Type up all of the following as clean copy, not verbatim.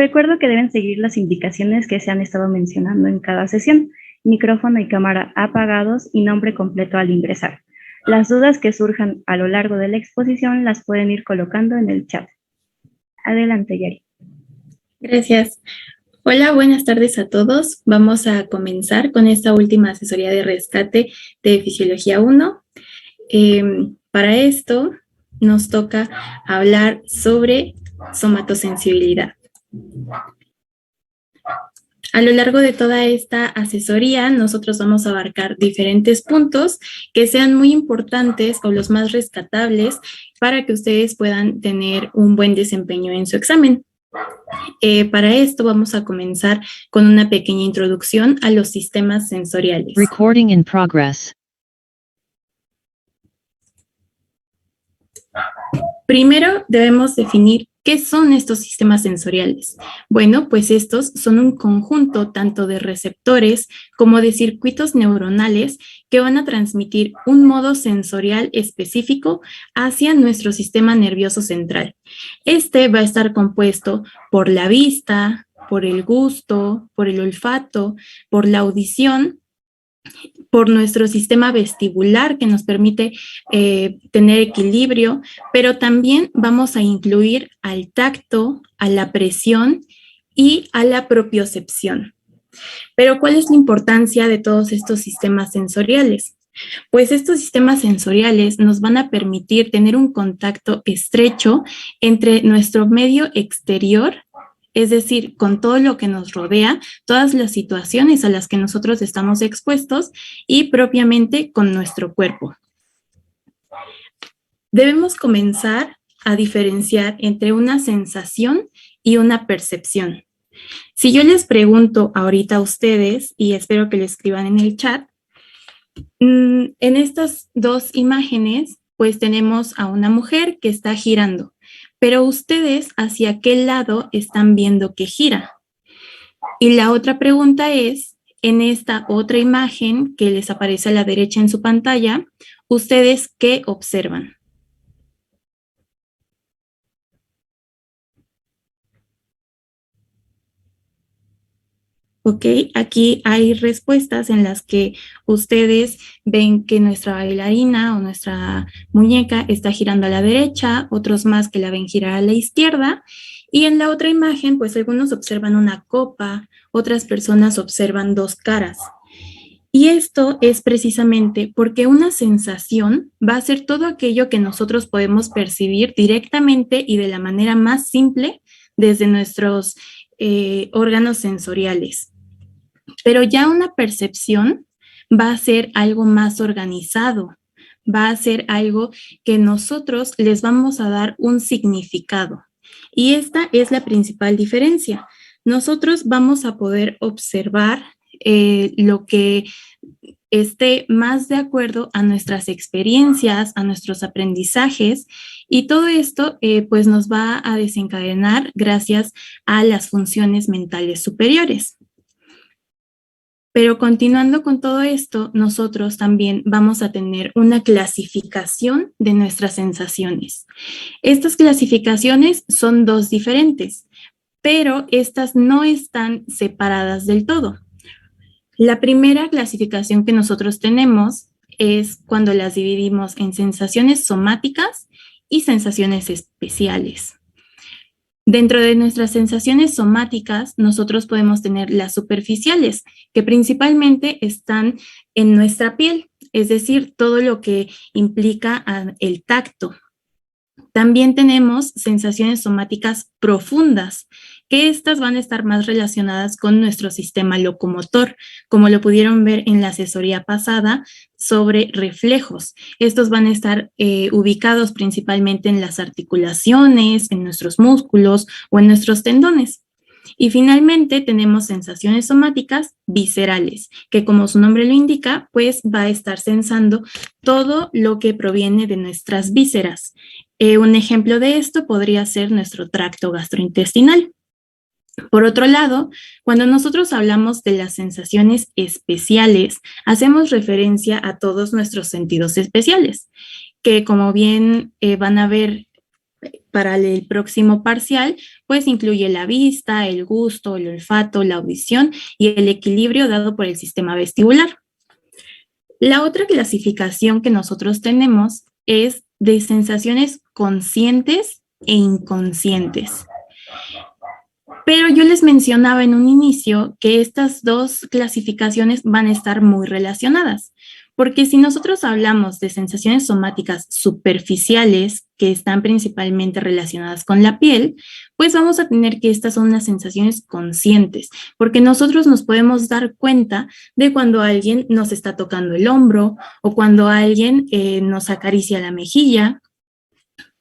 recuerdo que deben seguir las indicaciones que se han estado mencionando en cada sesión: micrófono y cámara apagados y nombre completo al ingresar. Las dudas que surjan a lo largo de la exposición las pueden ir colocando en el chat. Adelante, Yari. Gracias. Hola, buenas tardes a todos. Vamos a comenzar con esta última asesoría de rescate de Fisiología 1. Para esto nos toca hablar sobre somatosensibilidad. A lo largo de toda esta asesoría, nosotros vamos a abarcar diferentes puntos que sean muy importantes o los más rescatables para que ustedes puedan tener un buen desempeño en su examen. Para esto vamos a comenzar con una pequeña introducción a los sistemas sensoriales. Recording in progress. Primero debemos definir qué son estos sistemas sensoriales. Bueno, pues estos son un conjunto tanto de receptores como de circuitos neuronales que van a transmitir un modo sensorial específico hacia nuestro sistema nervioso central. Este va a estar compuesto por la vista, por el gusto, por el olfato, por la audición, por nuestro sistema vestibular que nos permite tener equilibrio, pero también vamos a incluir al tacto, a la presión y a la propiocepción. Pero ¿cuál es la importancia de todos estos sistemas sensoriales? Pues estos sistemas sensoriales nos van a permitir tener un contacto estrecho entre nuestro medio exterior, es decir, con todo lo que nos rodea, todas las situaciones a las que nosotros estamos expuestos y propiamente con nuestro cuerpo. Debemos comenzar a diferenciar entre una sensación y una percepción. Si yo les pregunto ahorita a ustedes, y espero que lo escriban en el chat, en estas dos imágenes, pues tenemos a una mujer que está girando, pero ustedes hacia qué lado están viendo que gira. Y la otra pregunta es, en esta otra imagen que les aparece a la derecha en su pantalla, ¿ustedes qué observan? Ok, aquí hay respuestas en las que ustedes ven que nuestra bailarina o nuestra muñeca está girando a la derecha, otros más que la ven girar a la izquierda, y en la otra imagen, pues algunos observan una copa, otras personas observan dos caras. Y esto es precisamente porque una sensación va a ser todo aquello que nosotros podemos percibir directamente y de la manera más simple desde nuestros órganos sensoriales. Pero ya una percepción va a ser algo más organizado, va a ser algo que nosotros les vamos a dar un significado. Y esta es la principal diferencia. Nosotros vamos a poder observar lo que esté más de acuerdo a nuestras experiencias, a nuestros aprendizajes, y todo esto pues nos va a desencadenar gracias a las funciones mentales superiores. Pero continuando con todo esto, nosotros también vamos a tener una clasificación de nuestras sensaciones. Estas clasificaciones son dos diferentes, pero estas no están separadas del todo. La primera clasificación que nosotros tenemos es cuando las dividimos en sensaciones somáticas y sensaciones especiales. Dentro de nuestras sensaciones somáticas, nosotros podemos tener las superficiales, que principalmente están en nuestra piel, es decir, todo lo que implica el tacto. También tenemos sensaciones somáticas profundas, que estas van a estar más relacionadas con nuestro sistema locomotor, como lo pudieron ver en la asesoría pasada sobre reflejos. Estos van a estar ubicados principalmente en las articulaciones, en nuestros músculos o en nuestros tendones. Y finalmente tenemos sensaciones somáticas viscerales, que como su nombre lo indica, pues va a estar sensando todo lo que proviene de nuestras vísceras. Un ejemplo de esto podría ser nuestro tracto gastrointestinal. Por otro lado, cuando nosotros hablamos de las sensaciones especiales, hacemos referencia a todos nuestros sentidos especiales, que como bien van a ver para el próximo parcial, pues incluye la vista, el gusto, el olfato, la audición y el equilibrio dado por el sistema vestibular. La otra clasificación que nosotros tenemos es de sensaciones conscientes e inconscientes. Pero yo les mencionaba en un inicio que estas dos clasificaciones van a estar muy relacionadas, porque si nosotros hablamos de sensaciones somáticas superficiales que están principalmente relacionadas con la piel, pues vamos a tener que estas son unas sensaciones conscientes, porque nosotros nos podemos dar cuenta de cuando alguien nos está tocando el hombro o cuando alguien nos acaricia la mejilla.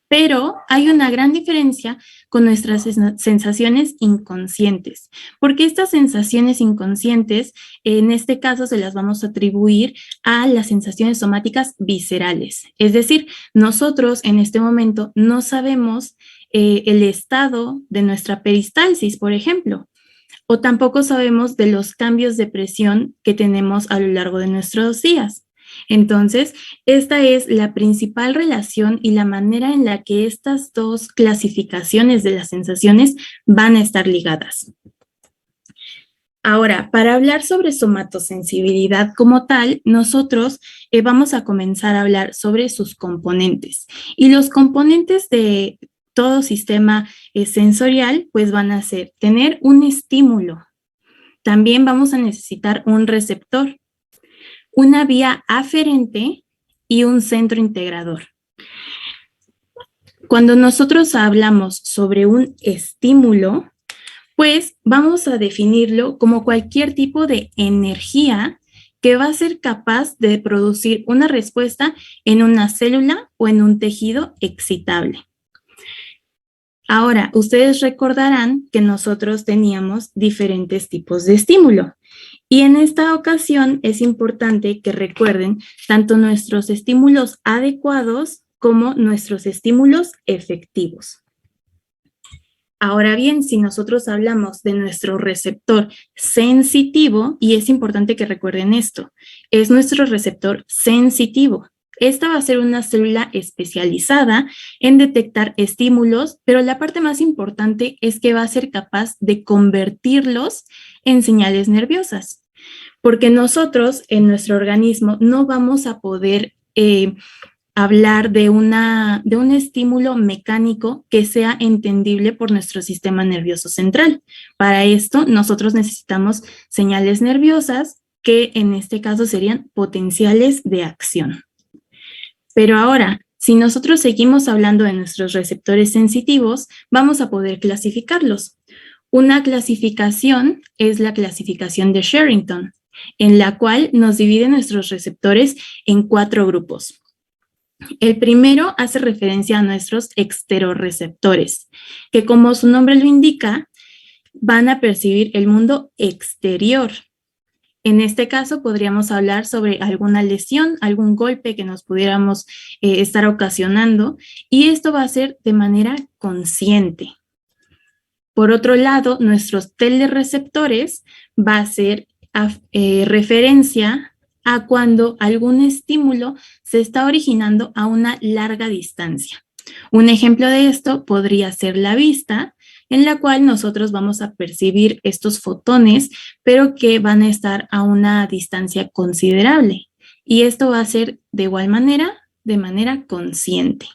Pero hay una gran diferencia con nuestras sensaciones inconscientes, porque estas sensaciones inconscientes, en este caso, se las vamos a atribuir a las sensaciones somáticas viscerales. Es decir, nosotros en este momento no sabemos el estado de nuestra peristalsis, por ejemplo, o tampoco sabemos de los cambios de presión que tenemos a lo largo de nuestros días. Entonces, esta es la principal relación y la manera en la que estas dos clasificaciones de las sensaciones van a estar ligadas. Ahora, para hablar sobre somatosensibilidad como tal, nosotros vamos a comenzar a hablar sobre sus componentes. Y los componentes de todo sistema sensorial, pues van a ser tener un estímulo. También vamos a necesitar un receptor, una vía aferente y un centro integrador. Cuando nosotros hablamos sobre un estímulo, pues vamos a definirlo como cualquier tipo de energía que va a ser capaz de producir una respuesta en una célula o en un tejido excitable. Ahora, ustedes recordarán que nosotros teníamos diferentes tipos de estímulo. Y en esta ocasión es importante que recuerden tanto nuestros estímulos adecuados como nuestros estímulos efectivos. Ahora bien, si nosotros hablamos de nuestro receptor sensitivo, y es importante que recuerden esto, es nuestro receptor sensitivo. Esta va a ser una célula especializada en detectar estímulos, pero la parte más importante es que va a ser capaz de convertirlos en señales nerviosas, porque nosotros en nuestro organismo no vamos a poder hablar de un estímulo mecánico que sea entendible por nuestro sistema nervioso central. Para esto, nosotros necesitamos señales nerviosas que en este caso serían potenciales de acción. Pero ahora, si nosotros seguimos hablando de nuestros receptores sensitivos, vamos a poder clasificarlos. Una clasificación es la clasificación de Sherrington, en la cual nos divide nuestros receptores en 4 grupos. El primero hace referencia a nuestros exterorreceptores, que como su nombre lo indica, van a percibir el mundo exterior. En este caso podríamos hablar sobre alguna lesión, algún golpe que nos pudiéramos estar ocasionando, y esto va a ser de manera consciente. Por otro lado, nuestros telereceptores va a ser referencia a cuando algún estímulo se está originando a una larga distancia. Un ejemplo de esto podría ser la vista, en la cual nosotros vamos a percibir estos fotones, pero que van a estar a una distancia considerable. Y esto va a ser de igual manera, de manera consciente.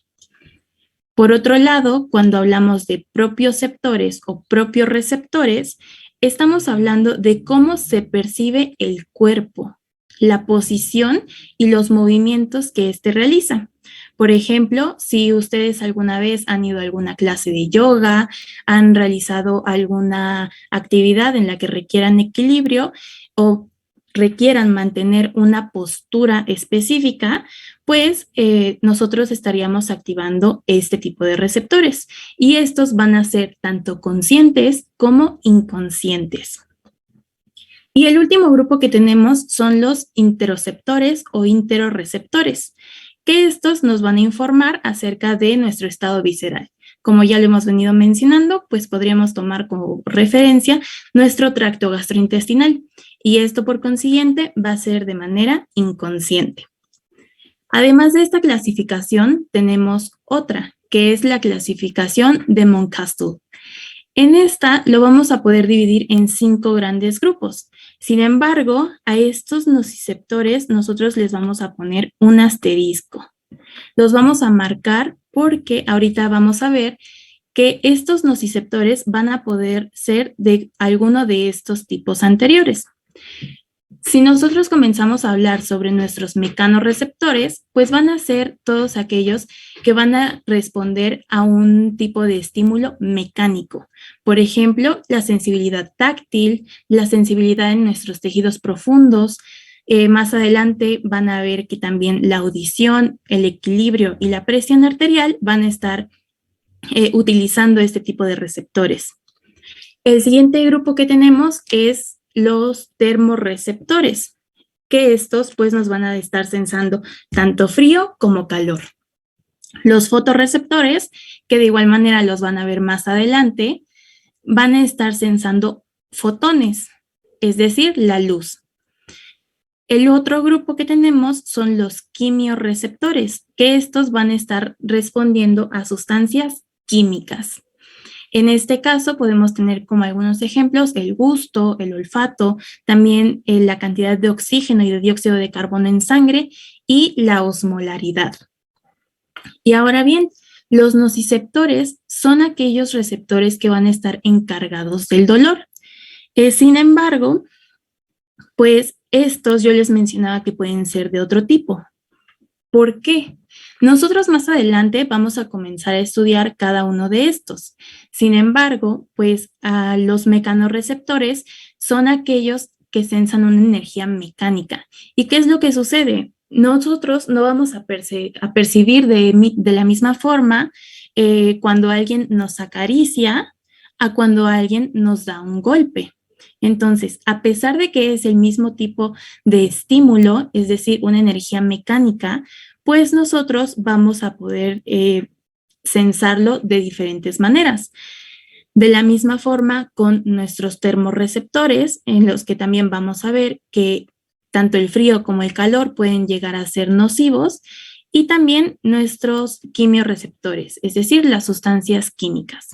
Por otro lado, cuando hablamos de propioceptores o propioreceptores, estamos hablando de cómo se percibe el cuerpo, la posición y los movimientos que éste realiza. Por ejemplo, si ustedes alguna vez han ido a alguna clase de yoga, han realizado alguna actividad en la que requieran equilibrio o requieran mantener una postura específica, pues nosotros estaríamos activando este tipo de receptores y estos van a ser tanto conscientes como inconscientes. Y el último grupo que tenemos son los interoceptores o interorreceptores, que estos nos van a informar acerca de nuestro estado visceral. Como ya lo hemos venido mencionando, pues podríamos tomar como referencia nuestro tracto gastrointestinal y esto por consiguiente va a ser de manera inconsciente. Además de esta clasificación, tenemos otra que es la clasificación de Mountcastle. En esta lo vamos a poder dividir en 5 grandes grupos. Sin embargo, a estos nociceptores nosotros les vamos a poner un asterisco. Los vamos a marcar porque ahorita vamos a ver que estos nociceptores van a poder ser de alguno de estos tipos anteriores. Si nosotros comenzamos a hablar sobre nuestros mecanorreceptores, pues van a ser todos aquellos que van a responder a un tipo de estímulo mecánico. Por ejemplo, la sensibilidad táctil, la sensibilidad en nuestros tejidos profundos. Más adelante van a ver que también la audición, el equilibrio y la presión arterial van a estar utilizando este tipo de receptores. El siguiente grupo que tenemos es los termorreceptores, que estos pues nos van a estar sensando tanto frío como calor. Los fotorreceptores, que de igual manera los van a ver más adelante, van a estar sensando fotones, es decir, la luz. El otro grupo que tenemos son los quimiorreceptores, que estos van a estar respondiendo a sustancias químicas. En este caso podemos tener como algunos ejemplos el gusto, el olfato, también la cantidad de oxígeno y de dióxido de carbono en sangre y la osmolaridad. Y ahora bien, los nociceptores son aquellos receptores que van a estar encargados del dolor. Sin embargo, pues estos yo les mencionaba que pueden ser de otro tipo. ¿Por qué? Nosotros más adelante vamos a comenzar a estudiar cada uno de estos. Sin embargo, pues los mecanorreceptores son aquellos que sensan una energía mecánica. ¿Y qué es lo que sucede? Nosotros no vamos a percibir de la misma forma cuando alguien nos acaricia a cuando alguien nos da un golpe. Entonces, a pesar de que es el mismo tipo de estímulo, es decir, una energía mecánica, pues nosotros vamos a poder sensarlo de diferentes maneras. De la misma forma con nuestros termorreceptores, en los que también vamos a ver que tanto el frío como el calor pueden llegar a ser nocivos, y también nuestros quimiorreceptores, es decir, las sustancias químicas.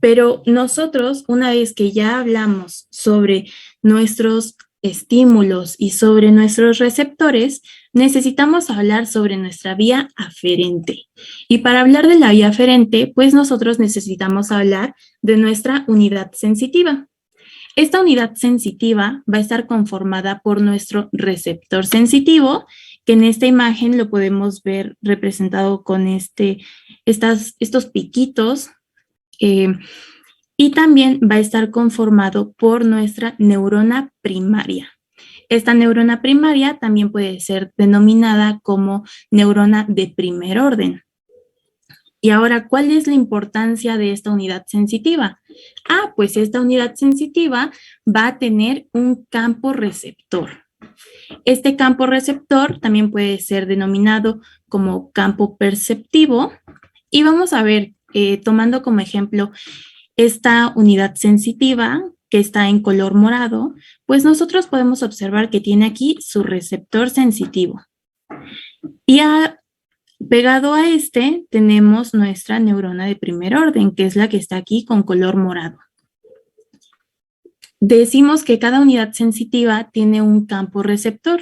Pero nosotros, una vez que ya hablamos sobre nuestros estímulos y sobre nuestros receptores, necesitamos hablar sobre nuestra vía aferente. Y para hablar de la vía aferente, pues nosotros necesitamos hablar de nuestra unidad sensitiva. Esta unidad sensitiva va a estar conformada por nuestro receptor sensitivo, que en esta imagen lo podemos ver representado con estos piquitos, y también va a estar conformado por nuestra neurona primaria. Esta neurona primaria también puede ser denominada como neurona de primer orden. Y ahora, ¿cuál es la importancia de esta unidad sensitiva? Pues esta unidad sensitiva va a tener un campo receptor. Este campo receptor también puede ser denominado como campo perceptivo. Y vamos a ver, tomando como ejemplo esta unidad sensitiva que está en color morado, pues nosotros podemos observar que tiene aquí su receptor sensitivo. Y pegado a este tenemos nuestra neurona de primer orden, que es la que está aquí con color morado. Decimos que cada unidad sensitiva tiene un campo receptor.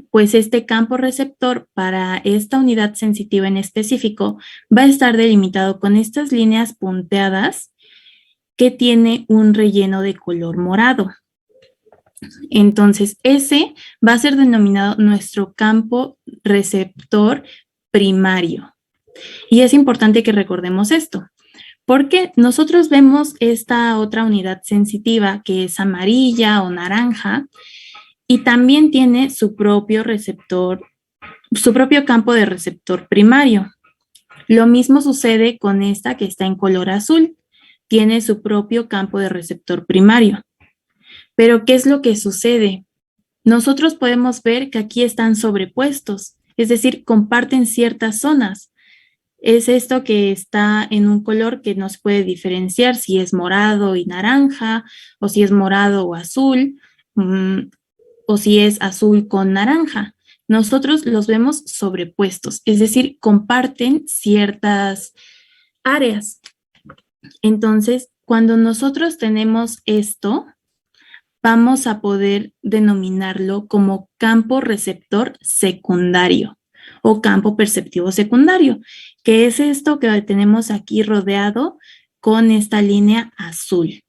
Pues este campo receptor para esta unidad sensitiva en específico va a estar delimitado con estas líneas punteadas que tiene un relleno de color morado. Entonces, ese va a ser denominado nuestro campo receptor primario. Y es importante que recordemos esto, porque nosotros vemos esta otra unidad sensitiva que es amarilla o naranja, y también tiene su propio receptor, su propio campo de receptor primario. Lo mismo sucede con esta que está en color azul. Tiene su propio campo de receptor primario. Pero, ¿qué es lo que sucede? Nosotros podemos ver que aquí están sobrepuestos, es decir, comparten ciertas zonas. Es esto que está en un color que no se puede diferenciar si es morado y naranja, o si es morado o azul, o si es azul con naranja. nosotros los vemos sobrepuestos, es decir, comparten ciertas áreas. Entonces, cuando nosotros tenemos esto, vamos a poder denominarlo como campo receptor secundario o campo perceptivo secundario, que es esto que tenemos aquí rodeado con esta línea azul.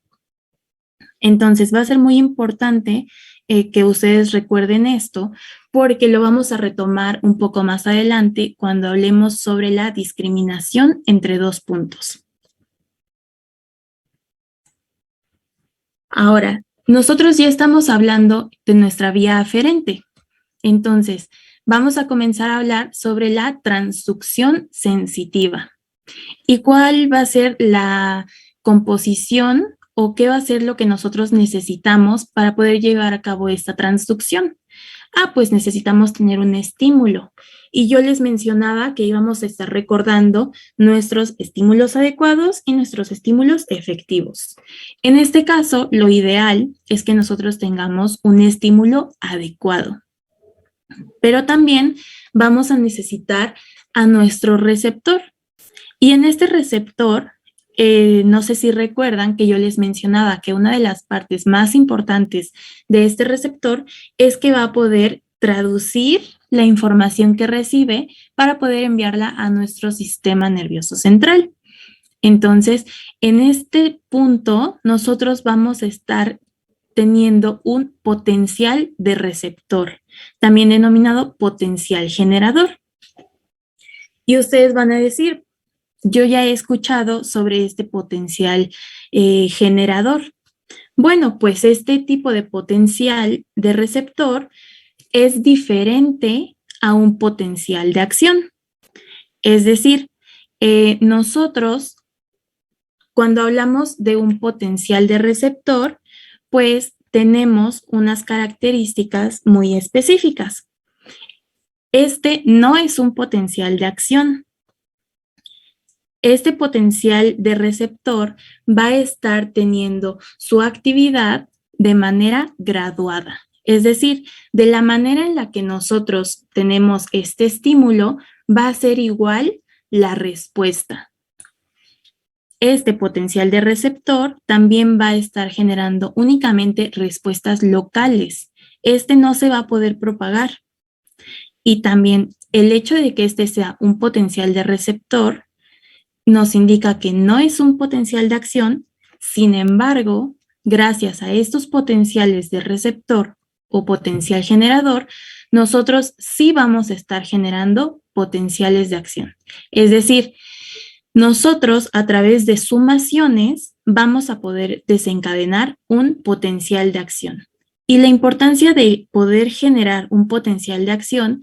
Entonces va a ser muy importante que ustedes recuerden esto, porque lo vamos a retomar un poco más adelante cuando hablemos sobre la discriminación entre dos puntos. Ahora, nosotros ya estamos hablando de nuestra vía aferente. Entonces, vamos a comenzar a hablar sobre la transducción sensitiva. ¿Y cuál va a ser la composición o qué va a ser lo que nosotros necesitamos para poder llevar a cabo esta transducción? Pues necesitamos tener un estímulo. Y yo les mencionaba que íbamos a estar recordando nuestros estímulos adecuados y nuestros estímulos efectivos. En este caso, lo ideal es que nosotros tengamos un estímulo adecuado. Pero también vamos a necesitar a nuestro receptor. Y en este receptor, no sé si recuerdan que yo les mencionaba que una de las partes más importantes de este receptor es que va a poder traducir la información que recibe para poder enviarla a nuestro sistema nervioso central. Entonces, en este punto, nosotros vamos a estar teniendo un potencial de receptor, también denominado potencial generador. Y ustedes van a decir, yo ya he escuchado sobre este potencial generador. Bueno, pues este tipo de potencial de receptor es diferente a un potencial de acción. Es decir, nosotros, cuando hablamos de un potencial de receptor, pues tenemos unas características muy específicas. Este no es un potencial de acción. Este potencial de receptor va a estar teniendo su actividad de manera graduada. Es decir, de la manera en la que nosotros tenemos este estímulo, va a ser igual la respuesta. Este potencial de receptor también va a estar generando únicamente respuestas locales. Este no se va a poder propagar. Y también el hecho de que este sea un potencial de receptor nos indica que no es un potencial de acción. Sin embargo, gracias a estos potenciales de receptor o potencial generador, nosotros sí vamos a estar generando potenciales de acción. Es decir, nosotros a través de sumaciones vamos a poder desencadenar un potencial de acción. Y la importancia de poder generar un potencial de acción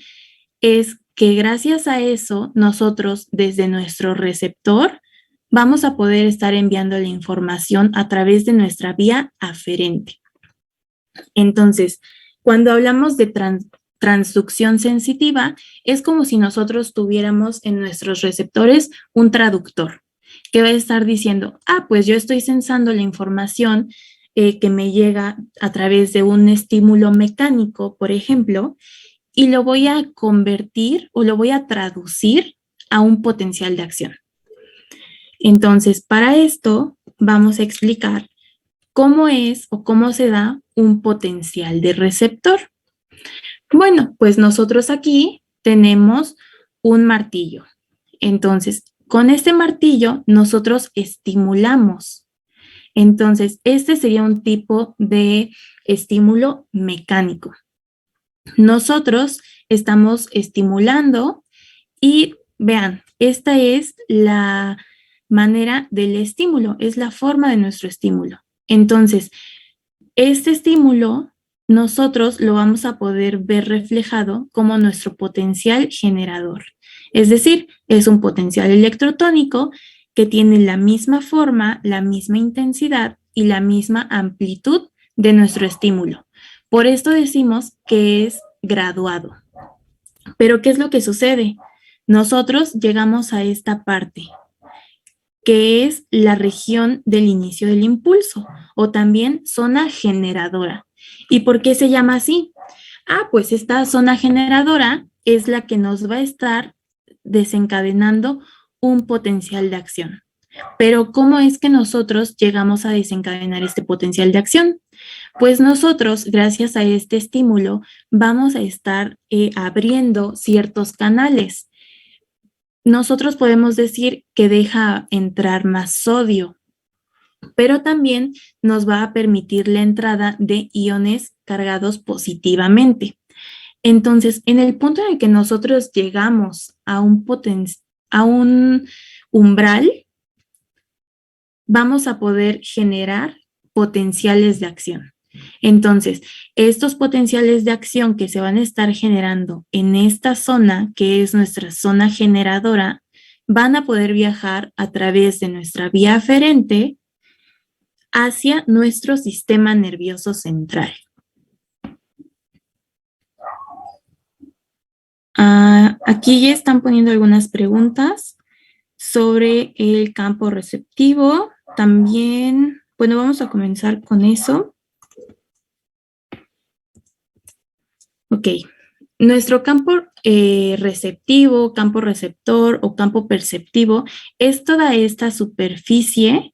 es que gracias a eso nosotros desde nuestro receptor vamos a poder estar enviando la información a través de nuestra vía aferente. Entonces, cuando hablamos de transducción sensitiva, es como si nosotros tuviéramos en nuestros receptores un traductor que va a estar diciendo, pues yo estoy sensando la información que me llega a través de un estímulo mecánico, por ejemplo, y lo voy a convertir o lo voy a traducir a un potencial de acción. Entonces, para esto vamos a explicar cómo es o cómo se da un potencial de receptor. Bueno, pues nosotros aquí tenemos un martillo. Entonces, con este martillo nosotros estimulamos. Entonces, este sería un tipo de estímulo mecánico. Nosotros estamos estimulando y vean, esta es la manera del estímulo, es la forma de nuestro estímulo. Entonces, este estímulo nosotros lo vamos a poder ver reflejado como nuestro potencial generador. Es decir, es un potencial electrotónico que tiene la misma forma, la misma intensidad y la misma amplitud de nuestro estímulo. Por esto decimos que es graduado. Pero ¿qué es lo que sucede? Nosotros llegamos a esta parte, que es la región del inicio del impulso o también zona generadora. ¿Y por qué se llama así? Pues esta zona generadora es la que nos va a estar desencadenando un potencial de acción. Pero ¿cómo es que nosotros llegamos a desencadenar este potencial de acción? Pues nosotros, gracias a este estímulo, vamos a estar abriendo ciertos canales. Nosotros podemos decir que deja entrar más sodio, pero también nos va a permitir la entrada de iones cargados positivamente. Entonces, en el punto en el que nosotros llegamos a un umbral, vamos a poder generar potenciales de acción. Entonces, estos potenciales de acción que se van a estar generando en esta zona, que es nuestra zona generadora, van a poder viajar a través de nuestra vía aferente hacia nuestro sistema nervioso central. Aquí ya están poniendo algunas preguntas sobre el campo receptivo. También, bueno, vamos a comenzar con eso. Ok, nuestro campo receptivo, campo receptor o campo perceptivo es toda esta superficie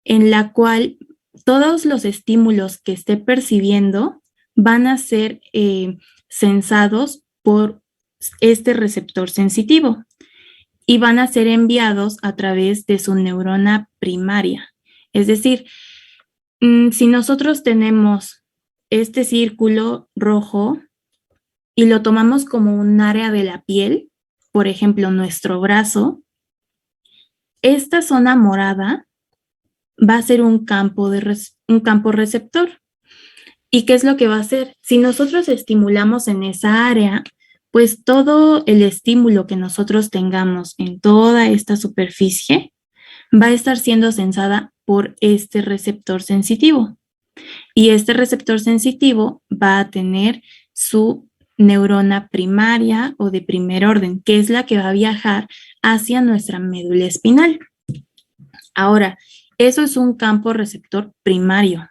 en la cual todos los estímulos que esté percibiendo van a ser sensados por este receptor sensitivo y van a ser enviados a través de su neurona primaria. Es decir, si nosotros tenemos este círculo rojo y lo tomamos como un área de la piel, por ejemplo, nuestro brazo, esta zona morada va a ser un campo receptor. ¿Y qué es lo que va a hacer? Si nosotros estimulamos en esa área, pues todo el estímulo que nosotros tengamos en toda esta superficie va a estar siendo sensada por este receptor sensitivo. Y este receptor sensitivo va a tener su neurona primaria o de primer orden, que es la que va a viajar hacia nuestra médula espinal. Ahora, eso es un campo receptor primario.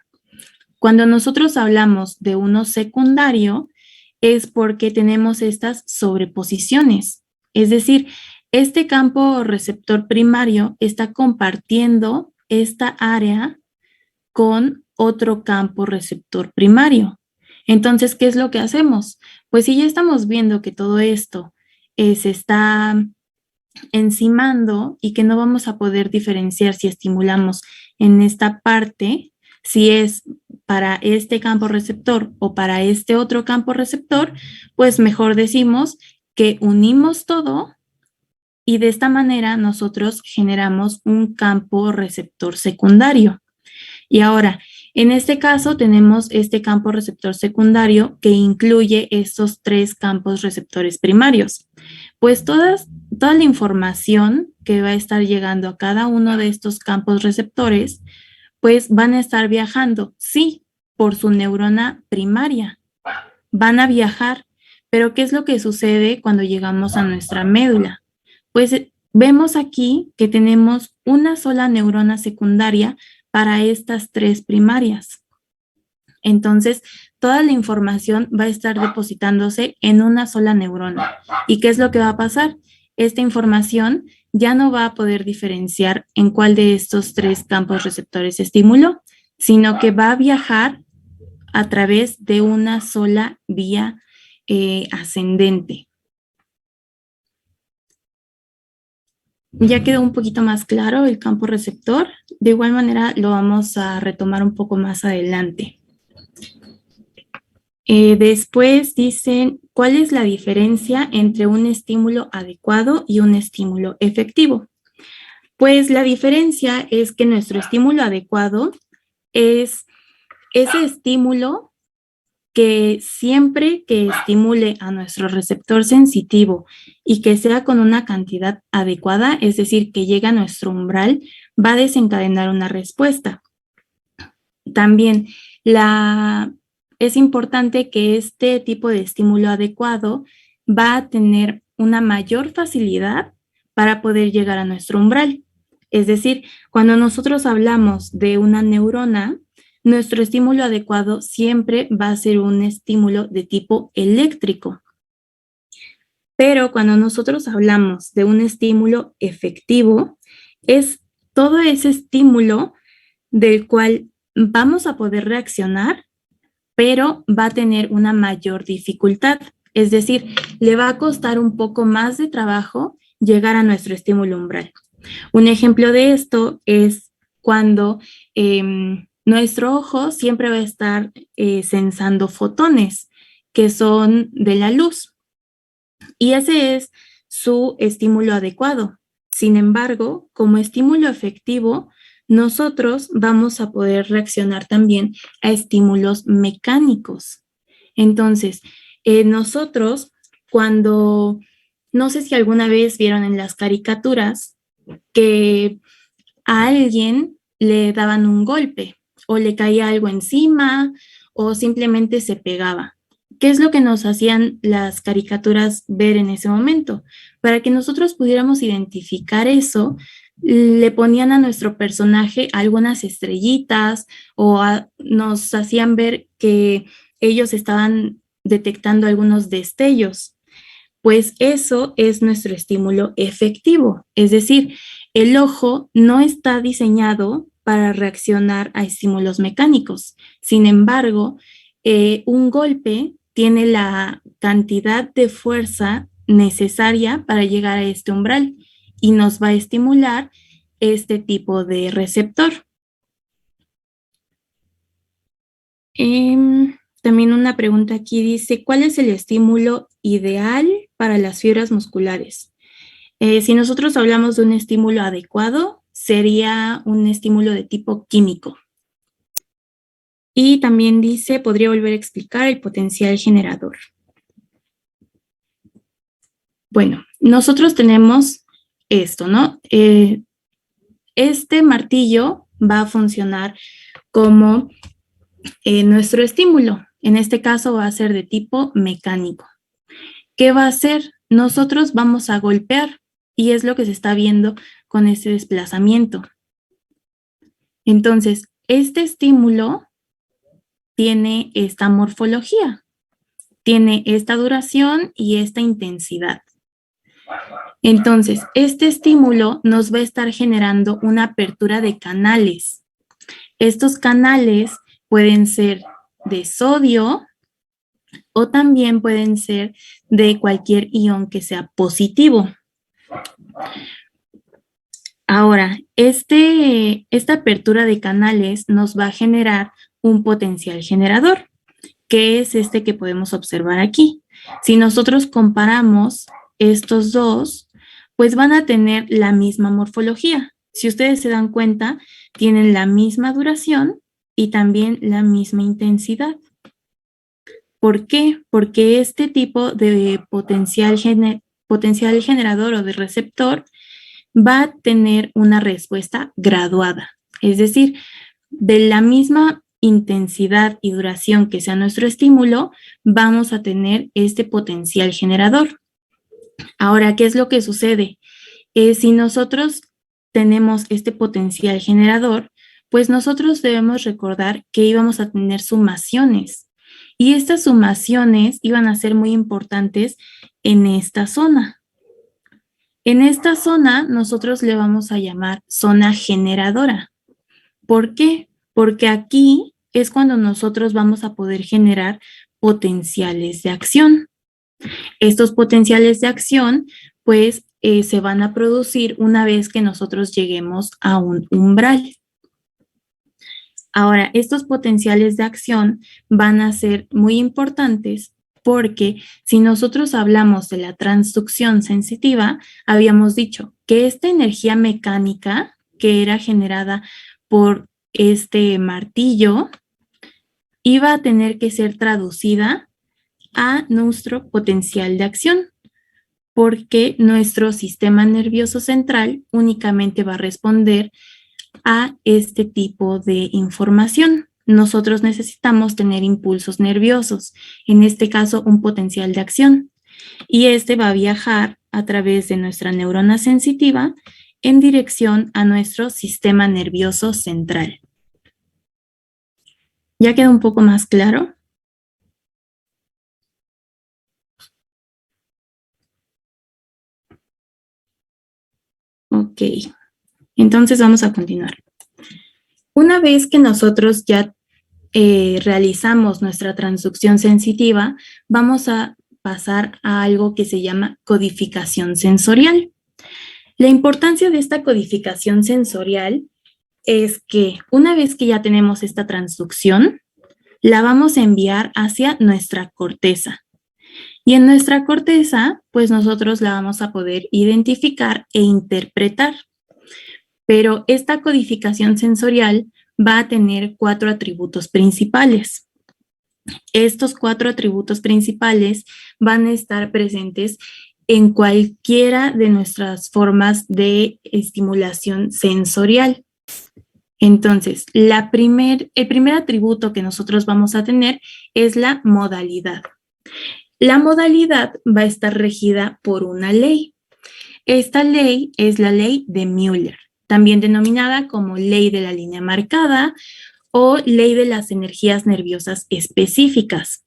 Cuando nosotros hablamos de uno secundario, es porque tenemos estas sobreposiciones. Es decir, este campo receptor primario está compartiendo esta área con otro campo receptor primario. Entonces, ¿qué es lo que hacemos? Pues si ya estamos viendo que todo esto se está enzimando y que no vamos a poder diferenciar si estimulamos en esta parte, si es para este campo receptor o para este otro campo receptor, pues mejor decimos que unimos todo y de esta manera nosotros generamos un campo receptor secundario. Y ahora, en este caso tenemos este campo receptor secundario que incluye estos tres campos receptores primarios. Pues toda la información que va a estar llegando a cada uno de estos campos receptores, pues van a estar viajando, sí, por su neurona primaria. Van a viajar, pero ¿qué es lo que sucede cuando llegamos a nuestra médula? Pues vemos aquí que tenemos una sola neurona secundaria para estas tres primarias. Entonces, toda la información va a estar depositándose en una sola neurona. ¿Y qué es lo que va a pasar? Esta información ya no va a poder diferenciar en cuál de estos tres campos receptores se estimuló, sino que va a viajar a través de una sola vía ascendente. Ya quedó un poquito más claro el campo receptor. De igual manera lo vamos a retomar un poco más adelante. Después dicen, ¿cuál es la diferencia entre un estímulo adecuado y un estímulo efectivo? Pues la diferencia es que nuestro estímulo adecuado es ese estímulo que siempre que estimule a nuestro receptor sensitivo y que sea con una cantidad adecuada, es decir, que llegue a nuestro umbral, va a desencadenar una respuesta. También es importante que este tipo de estímulo adecuado va a tener una mayor facilidad para poder llegar a nuestro umbral. Es decir, cuando nosotros hablamos de una neurona, nuestro estímulo adecuado siempre va a ser un estímulo de tipo eléctrico. Pero cuando nosotros hablamos de un estímulo efectivo, es todo ese estímulo del cual vamos a poder reaccionar, pero va a tener una mayor dificultad. Es decir, le va a costar un poco más de trabajo llegar a nuestro estímulo umbral. Un ejemplo de esto es cuando nuestro ojo siempre va a estar sensando fotones, que son de la luz, y ese es su estímulo adecuado. Sin embargo, como estímulo efectivo, nosotros vamos a poder reaccionar también a estímulos mecánicos. Entonces, nosotros cuando, no sé si alguna vez vieron en las caricaturas que a alguien le daban un golpe o le caía algo encima o simplemente se pegaba. ¿Qué es lo que nos hacían las caricaturas ver en ese momento? Para que nosotros pudiéramos identificar eso, le ponían a nuestro personaje algunas estrellitas o nos hacían ver que ellos estaban detectando algunos destellos. Pues eso es nuestro estímulo efectivo, es decir, el ojo no está diseñado para reaccionar a estímulos mecánicos. Sin embargo, un golpe tiene la cantidad de fuerza necesaria para llegar a este umbral y nos va a estimular este tipo de receptor. También una pregunta aquí dice, ¿cuál es el estímulo ideal para las fibras musculares? Si nosotros hablamos de un estímulo adecuado, sería un estímulo de tipo químico. Y también dice, podría volver a explicar el potencial generador. Bueno, nosotros tenemos esto, ¿no? Este martillo va a funcionar como nuestro estímulo. En este caso va a ser de tipo mecánico. ¿Qué va a hacer? Nosotros vamos a golpear y es lo que se está viendo con este desplazamiento. Entonces, este estímulo tiene esta morfología, tiene esta duración y esta intensidad. Entonces, este estímulo nos va a estar generando una apertura de canales. Estos canales pueden ser de sodio o también pueden ser de cualquier ion que sea positivo. Ahora, esta apertura de canales nos va a generar un potencial generador, que es este que podemos observar aquí. Si nosotros comparamos estos dos, pues van a tener la misma morfología. Si ustedes se dan cuenta, tienen la misma duración y también la misma intensidad. ¿Por qué? Porque este tipo de potencial generador o de receptor va a tener una respuesta graduada. Es decir, de la misma intensidad y duración que sea nuestro estímulo, vamos a tener este potencial generador. Ahora, ¿qué es lo que sucede? Si nosotros tenemos este potencial generador, pues nosotros debemos recordar que íbamos a tener sumaciones. Y estas sumaciones iban a ser muy importantes en esta zona. En esta zona nosotros le vamos a llamar zona generadora. ¿Por qué? Porque aquí es cuando nosotros vamos a poder generar potenciales de acción. Estos potenciales de acción, pues, se van a producir una vez que nosotros lleguemos a un umbral. Ahora, estos potenciales de acción van a ser muy importantes porque si nosotros hablamos de la transducción sensitiva, habíamos dicho que esta energía mecánica que era generada por este martillo iba a tener que ser traducida a nuestro potencial de acción, porque nuestro sistema nervioso central únicamente va a responder a este tipo de información. Nosotros necesitamos tener impulsos nerviosos, en este caso un potencial de acción, y este va a viajar a través de nuestra neurona sensitiva en dirección a nuestro sistema nervioso central. ¿Ya queda un poco más claro? Ok, entonces vamos a continuar. Una vez que nosotros ya realizamos nuestra transducción sensitiva, vamos a pasar a algo que se llama codificación sensorial. La importancia de esta codificación sensorial es que una vez que ya tenemos esta transducción, la vamos a enviar hacia nuestra corteza. Y en nuestra corteza, pues nosotros la vamos a poder identificar e interpretar. Pero esta codificación sensorial va a tener 4 atributos principales. Estos 4 atributos principales van a estar presentes en cualquiera de nuestras formas de estimulación sensorial. Entonces, el primer atributo que nosotros vamos a tener es la modalidad. La modalidad va a estar regida por una ley. Esta ley es la ley de Müller, también denominada como ley de la línea marcada o ley de las energías nerviosas específicas.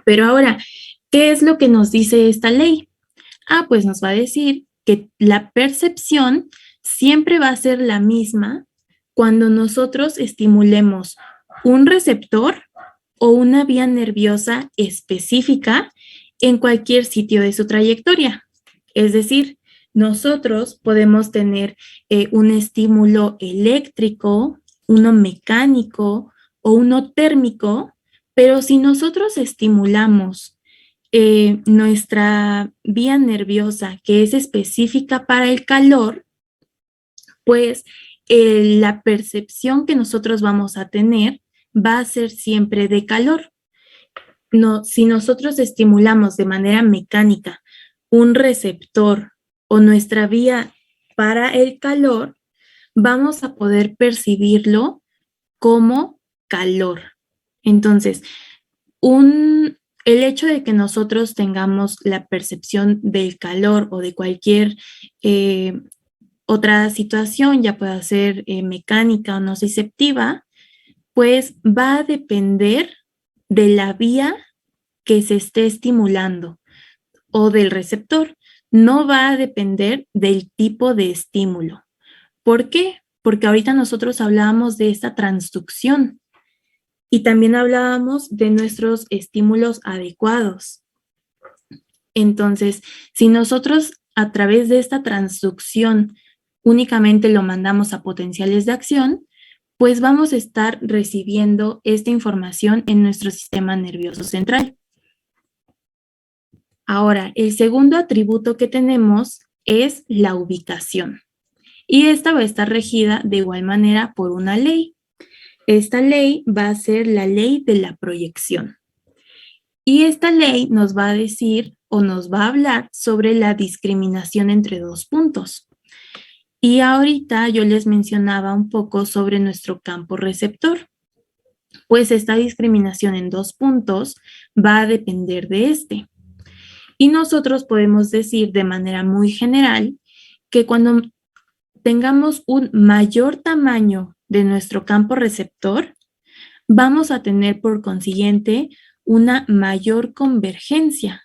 Pero ahora, ¿qué es lo que nos dice esta ley? Pues nos va a decir que la percepción siempre va a ser la misma cuando nosotros estimulemos un receptor o una vía nerviosa específica en cualquier sitio de su trayectoria. Es decir, nosotros podemos tener un estímulo eléctrico, uno mecánico o uno térmico, pero si nosotros estimulamos nuestra vía nerviosa que es específica para el calor, pues la percepción que nosotros vamos a tener va a ser siempre de calor. No, si nosotros estimulamos de manera mecánica un receptor o nuestra vía para el calor, vamos a poder percibirlo como calor. Entonces, el hecho de que nosotros tengamos la percepción del calor o de cualquier otra situación, ya pueda ser mecánica o nociceptiva, pues va a depender de la vía que se esté estimulando o del receptor. No va a depender del tipo de estímulo. ¿Por qué? Porque ahorita nosotros hablábamos de esta transducción y también hablábamos de nuestros estímulos adecuados. Entonces, si nosotros a través de esta transducción únicamente lo mandamos a potenciales de acción, pues vamos a estar recibiendo esta información en nuestro sistema nervioso central. Ahora, el segundo atributo que tenemos es la ubicación. Y esta va a estar regida de igual manera por una ley. Esta ley va a ser la ley de la proyección. Y esta ley nos va a decir o nos va a hablar sobre la discriminación entre dos puntos. Y ahorita yo les mencionaba un poco sobre nuestro campo receptor. Pues esta discriminación en dos puntos va a depender de este. Y nosotros podemos decir de manera muy general que cuando tengamos un mayor tamaño de nuestro campo receptor, vamos a tener por consiguiente una mayor convergencia.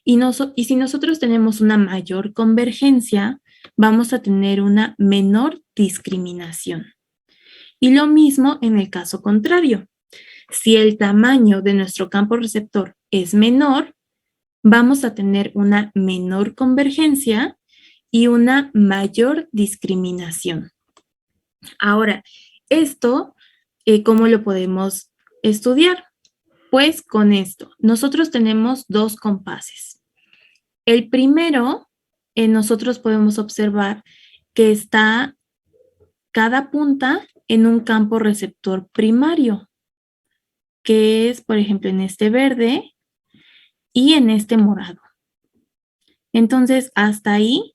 Y si nosotros tenemos una mayor convergencia, vamos a tener una menor discriminación. Y lo mismo en el caso contrario. Si el tamaño de nuestro campo receptor es menor, vamos a tener una menor convergencia y una mayor discriminación. Ahora, esto, ¿cómo lo podemos estudiar? Pues con esto, nosotros tenemos dos compases. El primero, nosotros podemos observar que está cada punta en un campo receptor primario, que es, por ejemplo, en este verde y en este morado. Entonces, hasta ahí,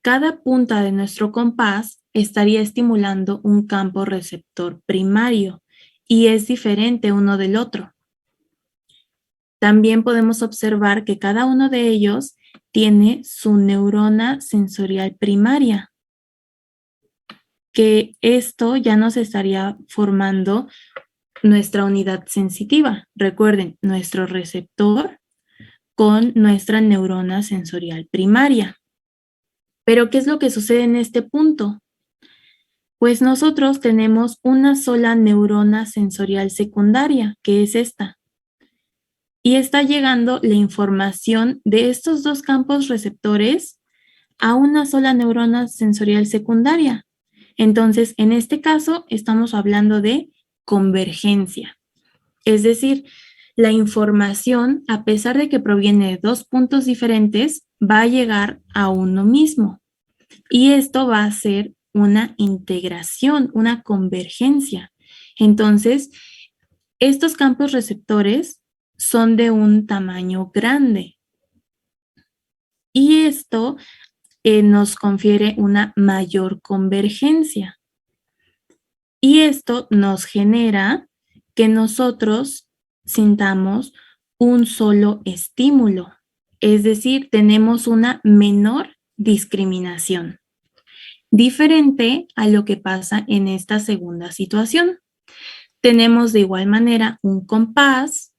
cada punta de nuestro compás estaría estimulando un campo receptor primario y es diferente uno del otro. También podemos observar que cada uno de ellos tiene su neurona sensorial primaria, que esto ya nos estaría formando nuestra unidad sensitiva. Recuerden, nuestro receptor con nuestra neurona sensorial primaria. Pero, ¿qué es lo que sucede en este punto? Pues nosotros tenemos una sola neurona sensorial secundaria, que es esta. Y está llegando la información de estos dos campos receptores a una sola neurona sensorial secundaria. Entonces, en este caso, estamos hablando de convergencia. Es decir, la información, a pesar de que proviene de dos puntos diferentes, va a llegar a uno mismo. Y esto va a ser una integración, una convergencia. Entonces, estos campos receptores son de un tamaño grande. Y esto nos confiere una mayor convergencia. Y esto nos genera que nosotros sintamos un solo estímulo. Es decir, tenemos una menor discriminación. Diferente a lo que pasa en esta segunda situación. Tenemos de igual manera un compás,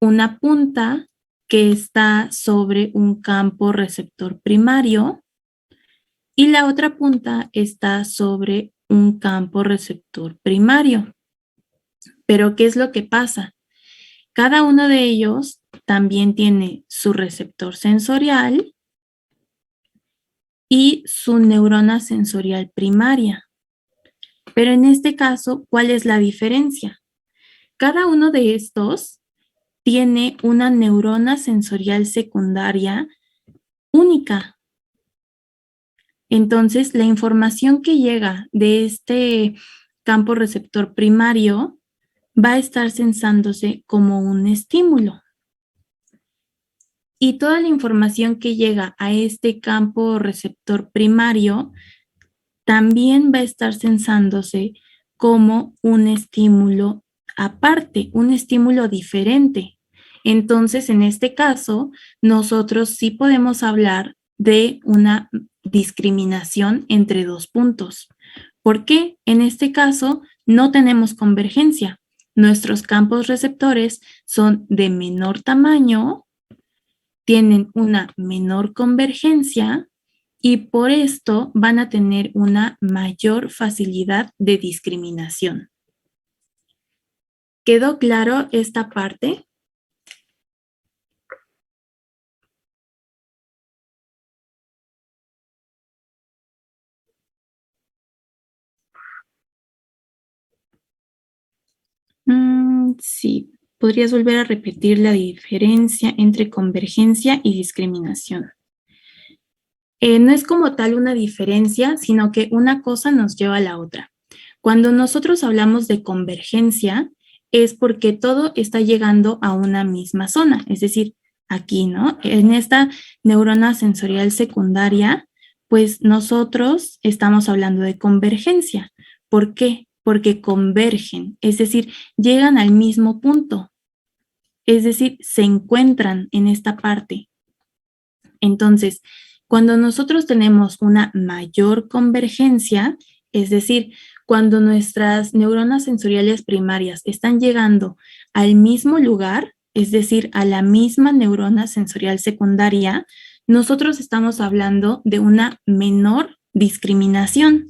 una punta que está sobre un campo receptor primario y la otra punta está sobre un campo receptor primario. Pero, ¿qué es lo que pasa? Cada uno de ellos también tiene su receptor sensorial y su neurona sensorial primaria. Pero en este caso, ¿cuál es la diferencia? Cada uno de estos tiene una neurona sensorial secundaria única. Entonces, la información que llega de este campo receptor primario va a estar sensándose como un estímulo. Y toda la información que llega a este campo receptor primario también va a estar sensándose como un estímulo aparte, un estímulo diferente. Entonces, en este caso, nosotros sí podemos hablar de una discriminación entre dos puntos. ¿Por qué? En este caso, no tenemos convergencia. Nuestros campos receptores son de menor tamaño, tienen una menor convergencia y por esto van a tener una mayor facilidad de discriminación. ¿Quedó claro esta parte? Sí, podrías volver a repetir la diferencia entre convergencia y discriminación. No es como tal una diferencia, sino que una cosa nos lleva a la otra. Cuando nosotros hablamos de convergencia, es porque todo está llegando a una misma zona, es decir, aquí, ¿no? En esta neurona sensorial secundaria, pues nosotros estamos hablando de convergencia. ¿Por qué? Porque convergen, es decir, llegan al mismo punto, es decir, se encuentran en esta parte. Entonces, cuando nosotros tenemos una mayor convergencia, es decir, cuando nuestras neuronas sensoriales primarias están llegando al mismo lugar, es decir, a la misma neurona sensorial secundaria, nosotros estamos hablando de una menor discriminación.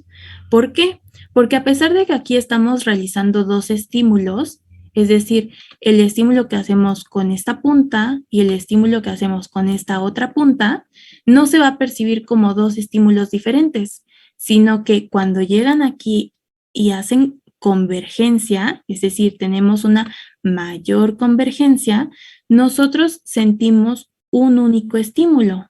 ¿Por qué? Porque a pesar de que aquí estamos realizando dos estímulos, es decir, el estímulo que hacemos con esta punta y el estímulo que hacemos con esta otra punta, no se va a percibir como dos estímulos diferentes, sino que cuando llegan aquí y hacen convergencia, es decir, tenemos una mayor convergencia, nosotros sentimos un único estímulo.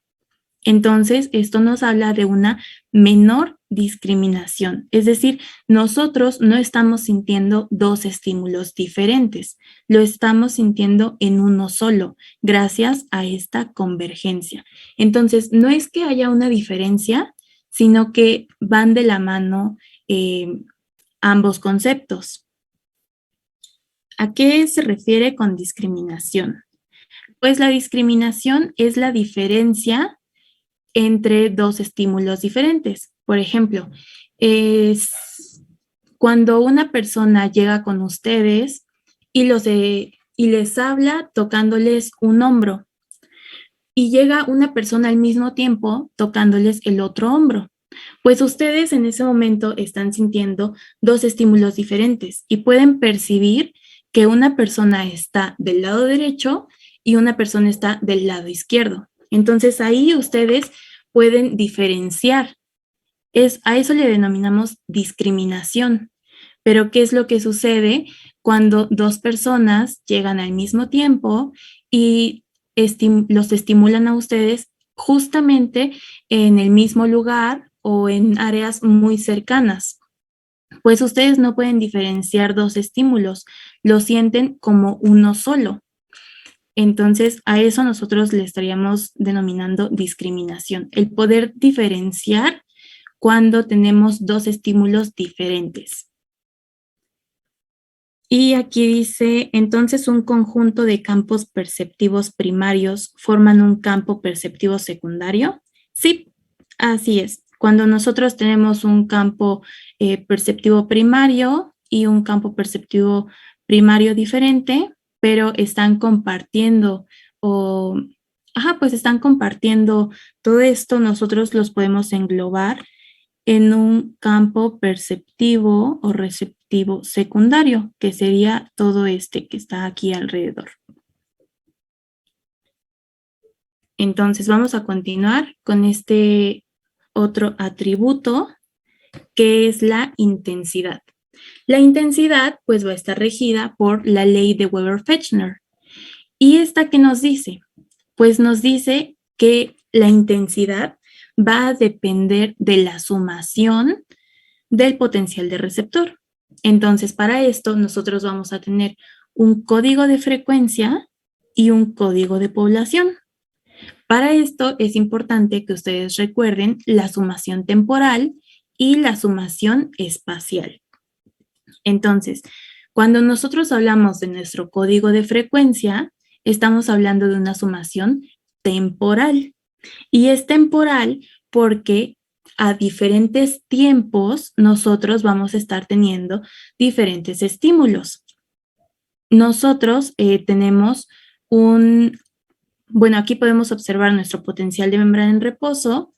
Entonces, esto nos habla de una menor discriminación, es decir, nosotros no estamos sintiendo dos estímulos diferentes, lo estamos sintiendo en uno solo, gracias a esta convergencia. Entonces, no es que haya una diferencia, sino que van de la mano ambos conceptos. ¿A qué se refiere con discriminación? Pues la discriminación es la diferencia entre dos estímulos diferentes. Por ejemplo, cuando una persona llega con ustedes y les habla tocándoles un hombro y llega una persona al mismo tiempo tocándoles el otro hombro. Pues ustedes en ese momento están sintiendo dos estímulos diferentes y pueden percibir que una persona está del lado derecho y una persona está del lado izquierdo. Entonces ahí ustedes pueden diferenciar. A eso le denominamos discriminación. Pero ¿qué es lo que sucede cuando dos personas llegan al mismo tiempo y los estimulan a ustedes justamente en el mismo lugar o en áreas muy cercanas? Pues ustedes no pueden diferenciar dos estímulos, lo sienten como uno solo. Entonces, a eso nosotros le estaríamos denominando discriminación, el poder diferenciar cuando tenemos dos estímulos diferentes. Y aquí dice, entonces un conjunto de campos perceptivos primarios forman un campo perceptivo secundario. Sí, así es. Cuando nosotros tenemos un campo perceptivo primario y un campo perceptivo primario diferente, pero están compartiendo pues están compartiendo todo esto, nosotros los podemos englobar en un campo perceptivo o receptivo secundario, que sería todo este que está aquí alrededor. Entonces vamos a continuar con este otro atributo que es la intensidad. La intensidad pues va a estar regida por la ley de Weber-Fechner. ¿Y esta qué nos dice? Pues nos dice que la intensidad va a depender de la sumación del potencial de receptor. Entonces, para esto nosotros vamos a tener un código de frecuencia y un código de población. Para esto es importante que ustedes recuerden la sumación temporal y la sumación espacial. Entonces, cuando nosotros hablamos de nuestro código de frecuencia, estamos hablando de una sumación temporal. Y es temporal porque a diferentes tiempos nosotros vamos a estar teniendo diferentes estímulos. Nosotros tenemos aquí podemos observar nuestro potencial de membrana en reposo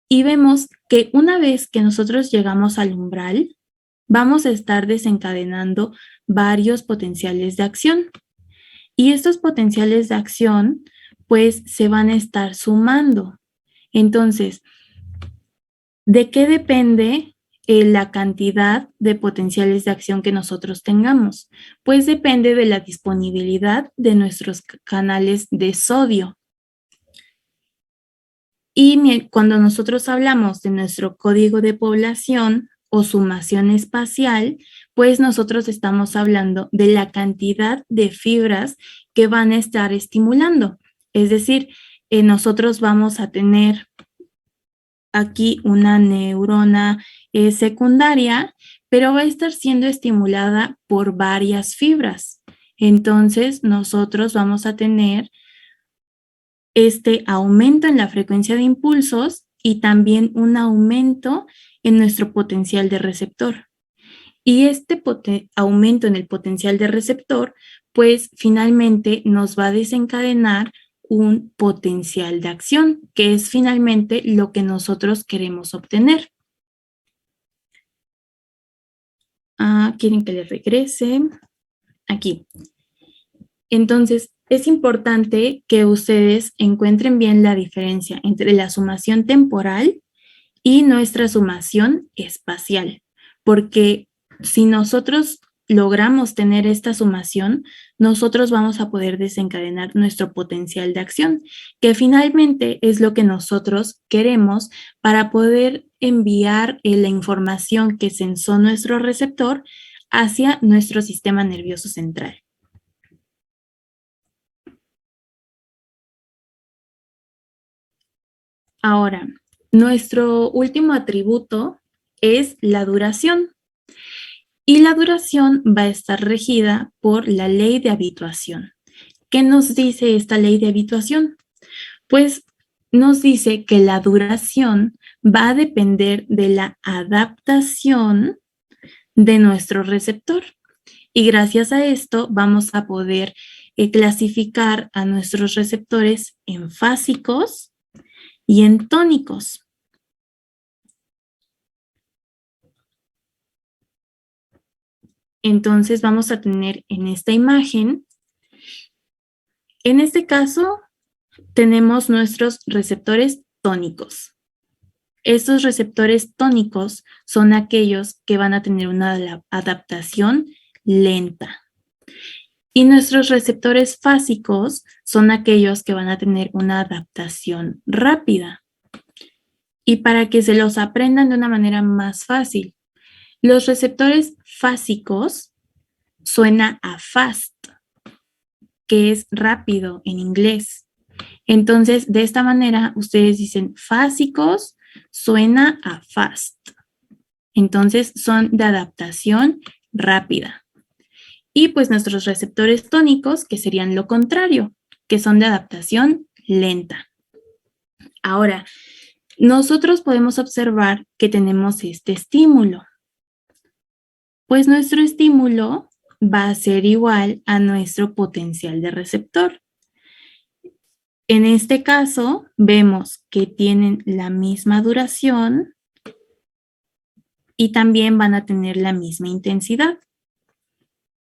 y vemos que una vez que nosotros llegamos al umbral, vamos a estar desencadenando varios potenciales de acción. Y estos potenciales de acción, pues, se van a estar sumando. Entonces, ¿de qué depende la cantidad de potenciales de acción que nosotros tengamos? Pues depende de la disponibilidad de nuestros canales de sodio. Y cuando nosotros hablamos de nuestro código de población o sumación espacial, pues nosotros estamos hablando de la cantidad de fibras que van a estar estimulando. Es decir, nosotros vamos a tener aquí una neurona secundaria, pero va a estar siendo estimulada por varias fibras. Entonces, nosotros vamos a tener este aumento en la frecuencia de impulsos y también un aumento en nuestro potencial de receptor. Y este aumento en el potencial de receptor, pues finalmente nos va a desencadenar un potencial de acción, que es finalmente lo que nosotros queremos obtener. ¿Quieren que le regrese? Aquí. Entonces, es importante que ustedes encuentren bien la diferencia entre la sumación temporal y nuestra sumación espacial, porque si nosotros logramos tener esta sumación, nosotros vamos a poder desencadenar nuestro potencial de acción, que finalmente es lo que nosotros queremos para poder enviar la información que sensó nuestro receptor hacia nuestro sistema nervioso central. Ahora, nuestro último atributo es la duración. Y la duración va a estar regida por la ley de habituación. ¿Qué nos dice esta ley de habituación? Pues nos dice que la duración va a depender de la adaptación de nuestro receptor. Y gracias a esto vamos a poder clasificar a nuestros receptores en fásicos y en tónicos. Entonces vamos a tener en esta imagen, en este caso, tenemos nuestros receptores tónicos. Estos receptores tónicos son aquellos que van a tener una adaptación lenta. Y nuestros receptores fásicos son aquellos que van a tener una adaptación rápida. Y para que se los aprendan de una manera más fácil, los receptores fásicos suena a fast, que es rápido en inglés. Entonces, de esta manera, ustedes dicen fásicos suena a fast. Entonces, son de adaptación rápida. Y pues nuestros receptores tónicos, que serían lo contrario, que son de adaptación lenta. Ahora, nosotros podemos observar que tenemos este estímulo. Pues nuestro estímulo va a ser igual a nuestro potencial de receptor. En este caso, vemos que tienen la misma duración y también van a tener la misma intensidad.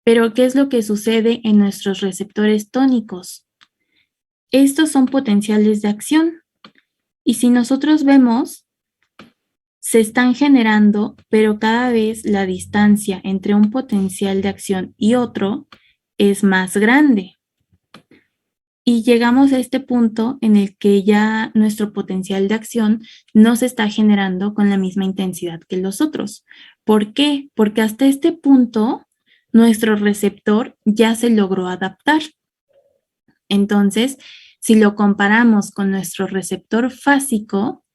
Pero, ¿qué es lo que sucede en nuestros receptores tónicos? Estos son potenciales de acción. Y si nosotros vemos, se están generando, pero cada vez la distancia entre un potencial de acción y otro es más grande. Y llegamos a este punto en el que ya nuestro potencial de acción no se está generando con la misma intensidad que los otros. ¿Por qué? Porque hasta este punto nuestro receptor ya se logró adaptar. Entonces, si lo comparamos con nuestro receptor fásico,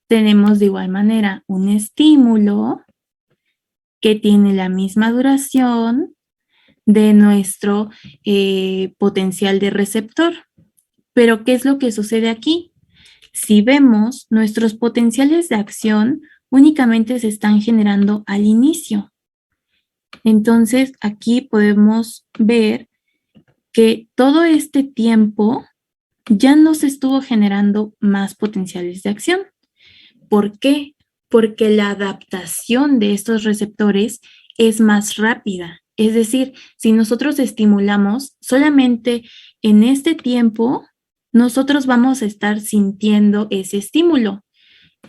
tenemos de igual manera un estímulo que tiene la misma duración de nuestro potencial de receptor. Pero, ¿qué es lo que sucede aquí? Si vemos, nuestros potenciales de acción únicamente se están generando al inicio. Entonces, aquí podemos ver que todo este tiempo ya no se estuvo generando más potenciales de acción. ¿Por qué? Porque la adaptación de estos receptores es más rápida. Es decir, si nosotros estimulamos solamente en este tiempo, nosotros vamos a estar sintiendo ese estímulo.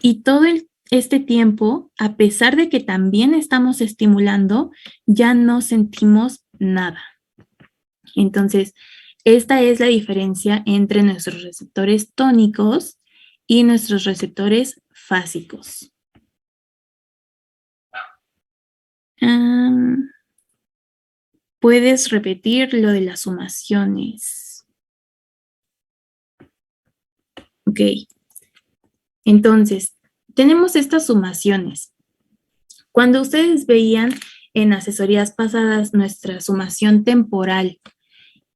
Y todo este tiempo, a pesar de que también estamos estimulando, ya no sentimos nada. Entonces, esta es la diferencia entre nuestros receptores tónicos y nuestros receptores fásicos. ¿Puedes repetir lo de las sumaciones? Ok. Entonces, tenemos estas sumaciones. Cuando ustedes veían en asesorías pasadas nuestra sumación temporal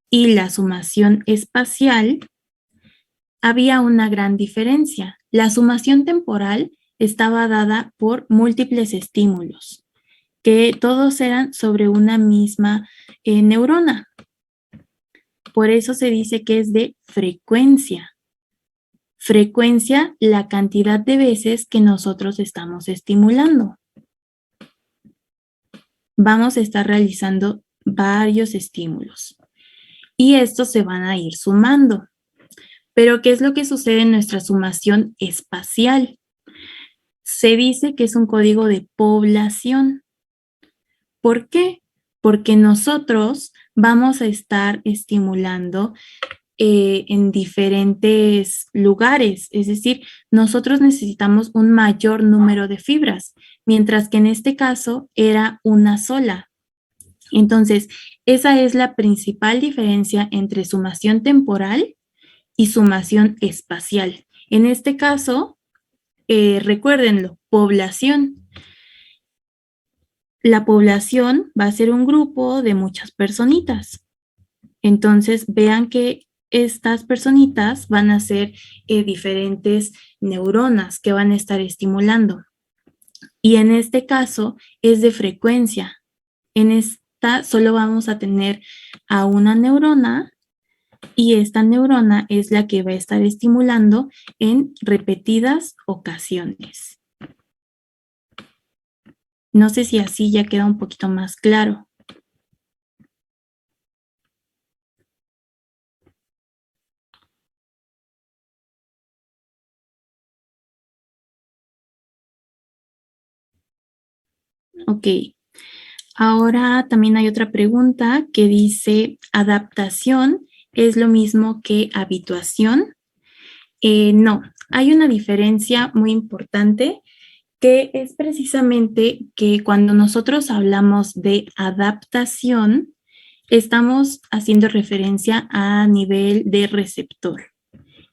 y la sumación espacial, había una gran diferencia. La sumación temporal estaba dada por múltiples estímulos, que todos eran sobre una misma neurona. Por eso se dice que es de frecuencia. Frecuencia, la cantidad de veces que nosotros estamos estimulando. Vamos a estar realizando varios estímulos y estos se van a ir sumando. Pero, ¿qué es lo que sucede en nuestra sumación espacial? Se dice que es un código de población. ¿Por qué? Porque nosotros vamos a estar estimulando en diferentes lugares, es decir, nosotros necesitamos un mayor número de fibras, mientras que en este caso era una sola. Entonces, esa es la principal diferencia entre sumación temporal y sumación espacial. En este caso, recuérdenlo, población. La población va a ser un grupo de muchas personitas. Entonces, vean que estas personitas van a ser diferentes neuronas que van a estar estimulando. Y en este caso es de frecuencia. En esta solo vamos a tener a una neurona y esta neurona es la que va a estar estimulando en repetidas ocasiones. No sé si así ya queda un poquito más claro. Ok. Ahora también hay otra pregunta que dice, ¿adaptación es lo mismo que habituación? No, hay una diferencia muy importante que es precisamente que cuando nosotros hablamos de adaptación, estamos haciendo referencia a nivel de receptor.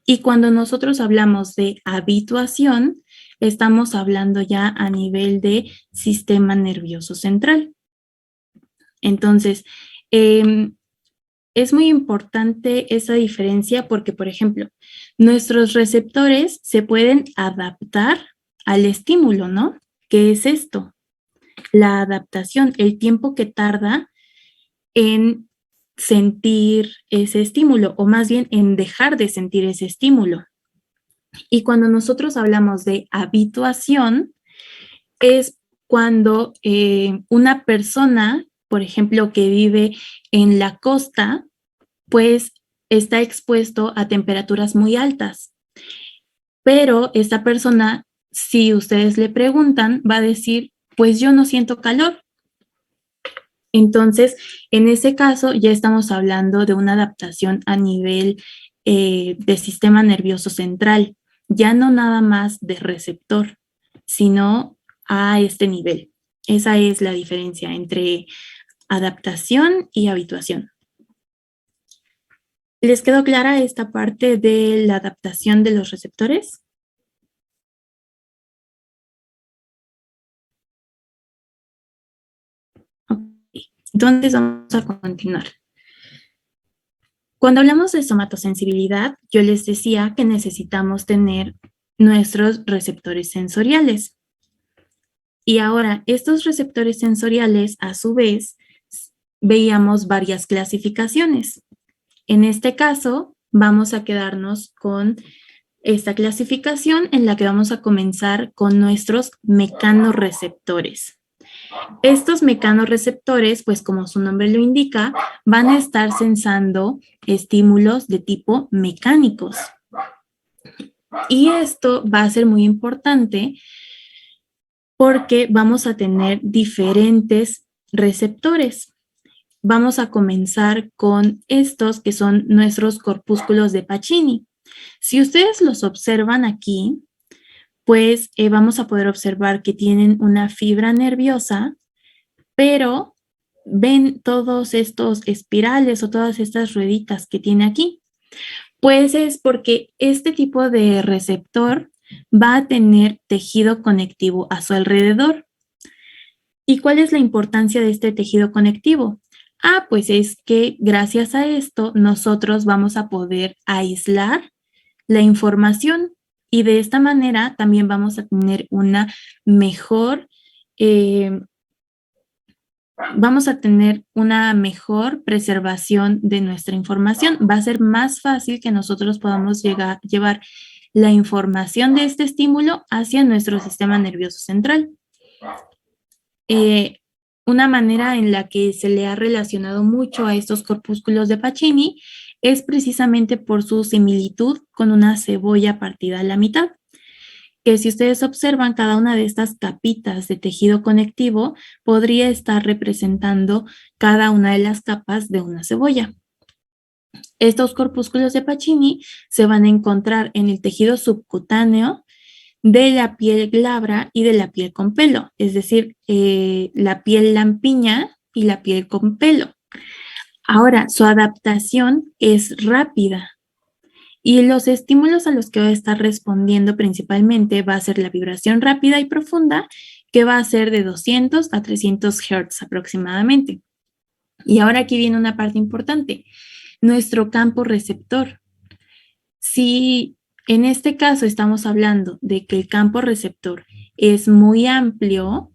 Y cuando nosotros hablamos de habituación, estamos hablando ya a nivel de sistema nervioso central. Entonces, es muy importante esa diferencia porque, por ejemplo, nuestros receptores se pueden adaptar al estímulo, ¿no? ¿Qué es esto? La adaptación, el tiempo que tarda en sentir ese estímulo o más bien en dejar de sentir ese estímulo. Y cuando nosotros hablamos de habituación, es cuando una persona, por ejemplo, que vive en la costa, pues está expuesto a temperaturas muy altas. Pero esta persona, si ustedes le preguntan, va a decir, pues yo no siento calor. Entonces, en ese caso ya estamos hablando de una adaptación a nivel de sistema nervioso central, ya no nada más de receptor, sino a este nivel. Esa es la diferencia entre adaptación y habituación. ¿Les quedó clara esta parte de la adaptación de los receptores? Ok, entonces vamos a continuar. Cuando hablamos de somatosensibilidad, yo les decía que necesitamos tener nuestros receptores sensoriales. Y ahora, estos receptores sensoriales, a su vez, veíamos varias clasificaciones. En este caso, vamos a quedarnos con esta clasificación en la que vamos a comenzar con nuestros mecanorreceptores. Estos mecanorreceptores, pues como su nombre lo indica, van a estar sensando estímulos de tipo mecánicos. Y esto va a ser muy importante porque vamos a tener diferentes receptores. Vamos a comenzar con estos que son nuestros corpúsculos de Pacini. Si ustedes los observan aquí, pues vamos a poder observar que tienen una fibra nerviosa, pero ven todos estos espirales o todas estas rueditas que tiene aquí. Pues es porque este tipo de receptor va a tener tejido conectivo a su alrededor. ¿Y cuál es la importancia de este tejido conectivo? Pues es que gracias a esto nosotros vamos a poder aislar la información y de esta manera también vamos a tener una mejor, preservación de nuestra información. Va a ser más fácil que nosotros podamos llevar la información de este estímulo hacia nuestro sistema nervioso central. Una manera en la que se le ha relacionado mucho a estos corpúsculos de Pacini es precisamente por su similitud con una cebolla partida a la mitad, que si ustedes observan cada una de estas capitas de tejido conectivo podría estar representando cada una de las capas de una cebolla. Estos corpúsculos de Pacini se van a encontrar en el tejido subcutáneo de la piel glabra y de la piel con pelo, es decir, la piel lampiña y la piel con pelo. Ahora, su adaptación es rápida y los estímulos a los que va a estar respondiendo principalmente va a ser la vibración rápida y profunda, que va a ser de 200 a 300 Hz aproximadamente. Y ahora aquí viene una parte importante, nuestro campo receptor. Si en este caso estamos hablando de que el campo receptor es muy amplio,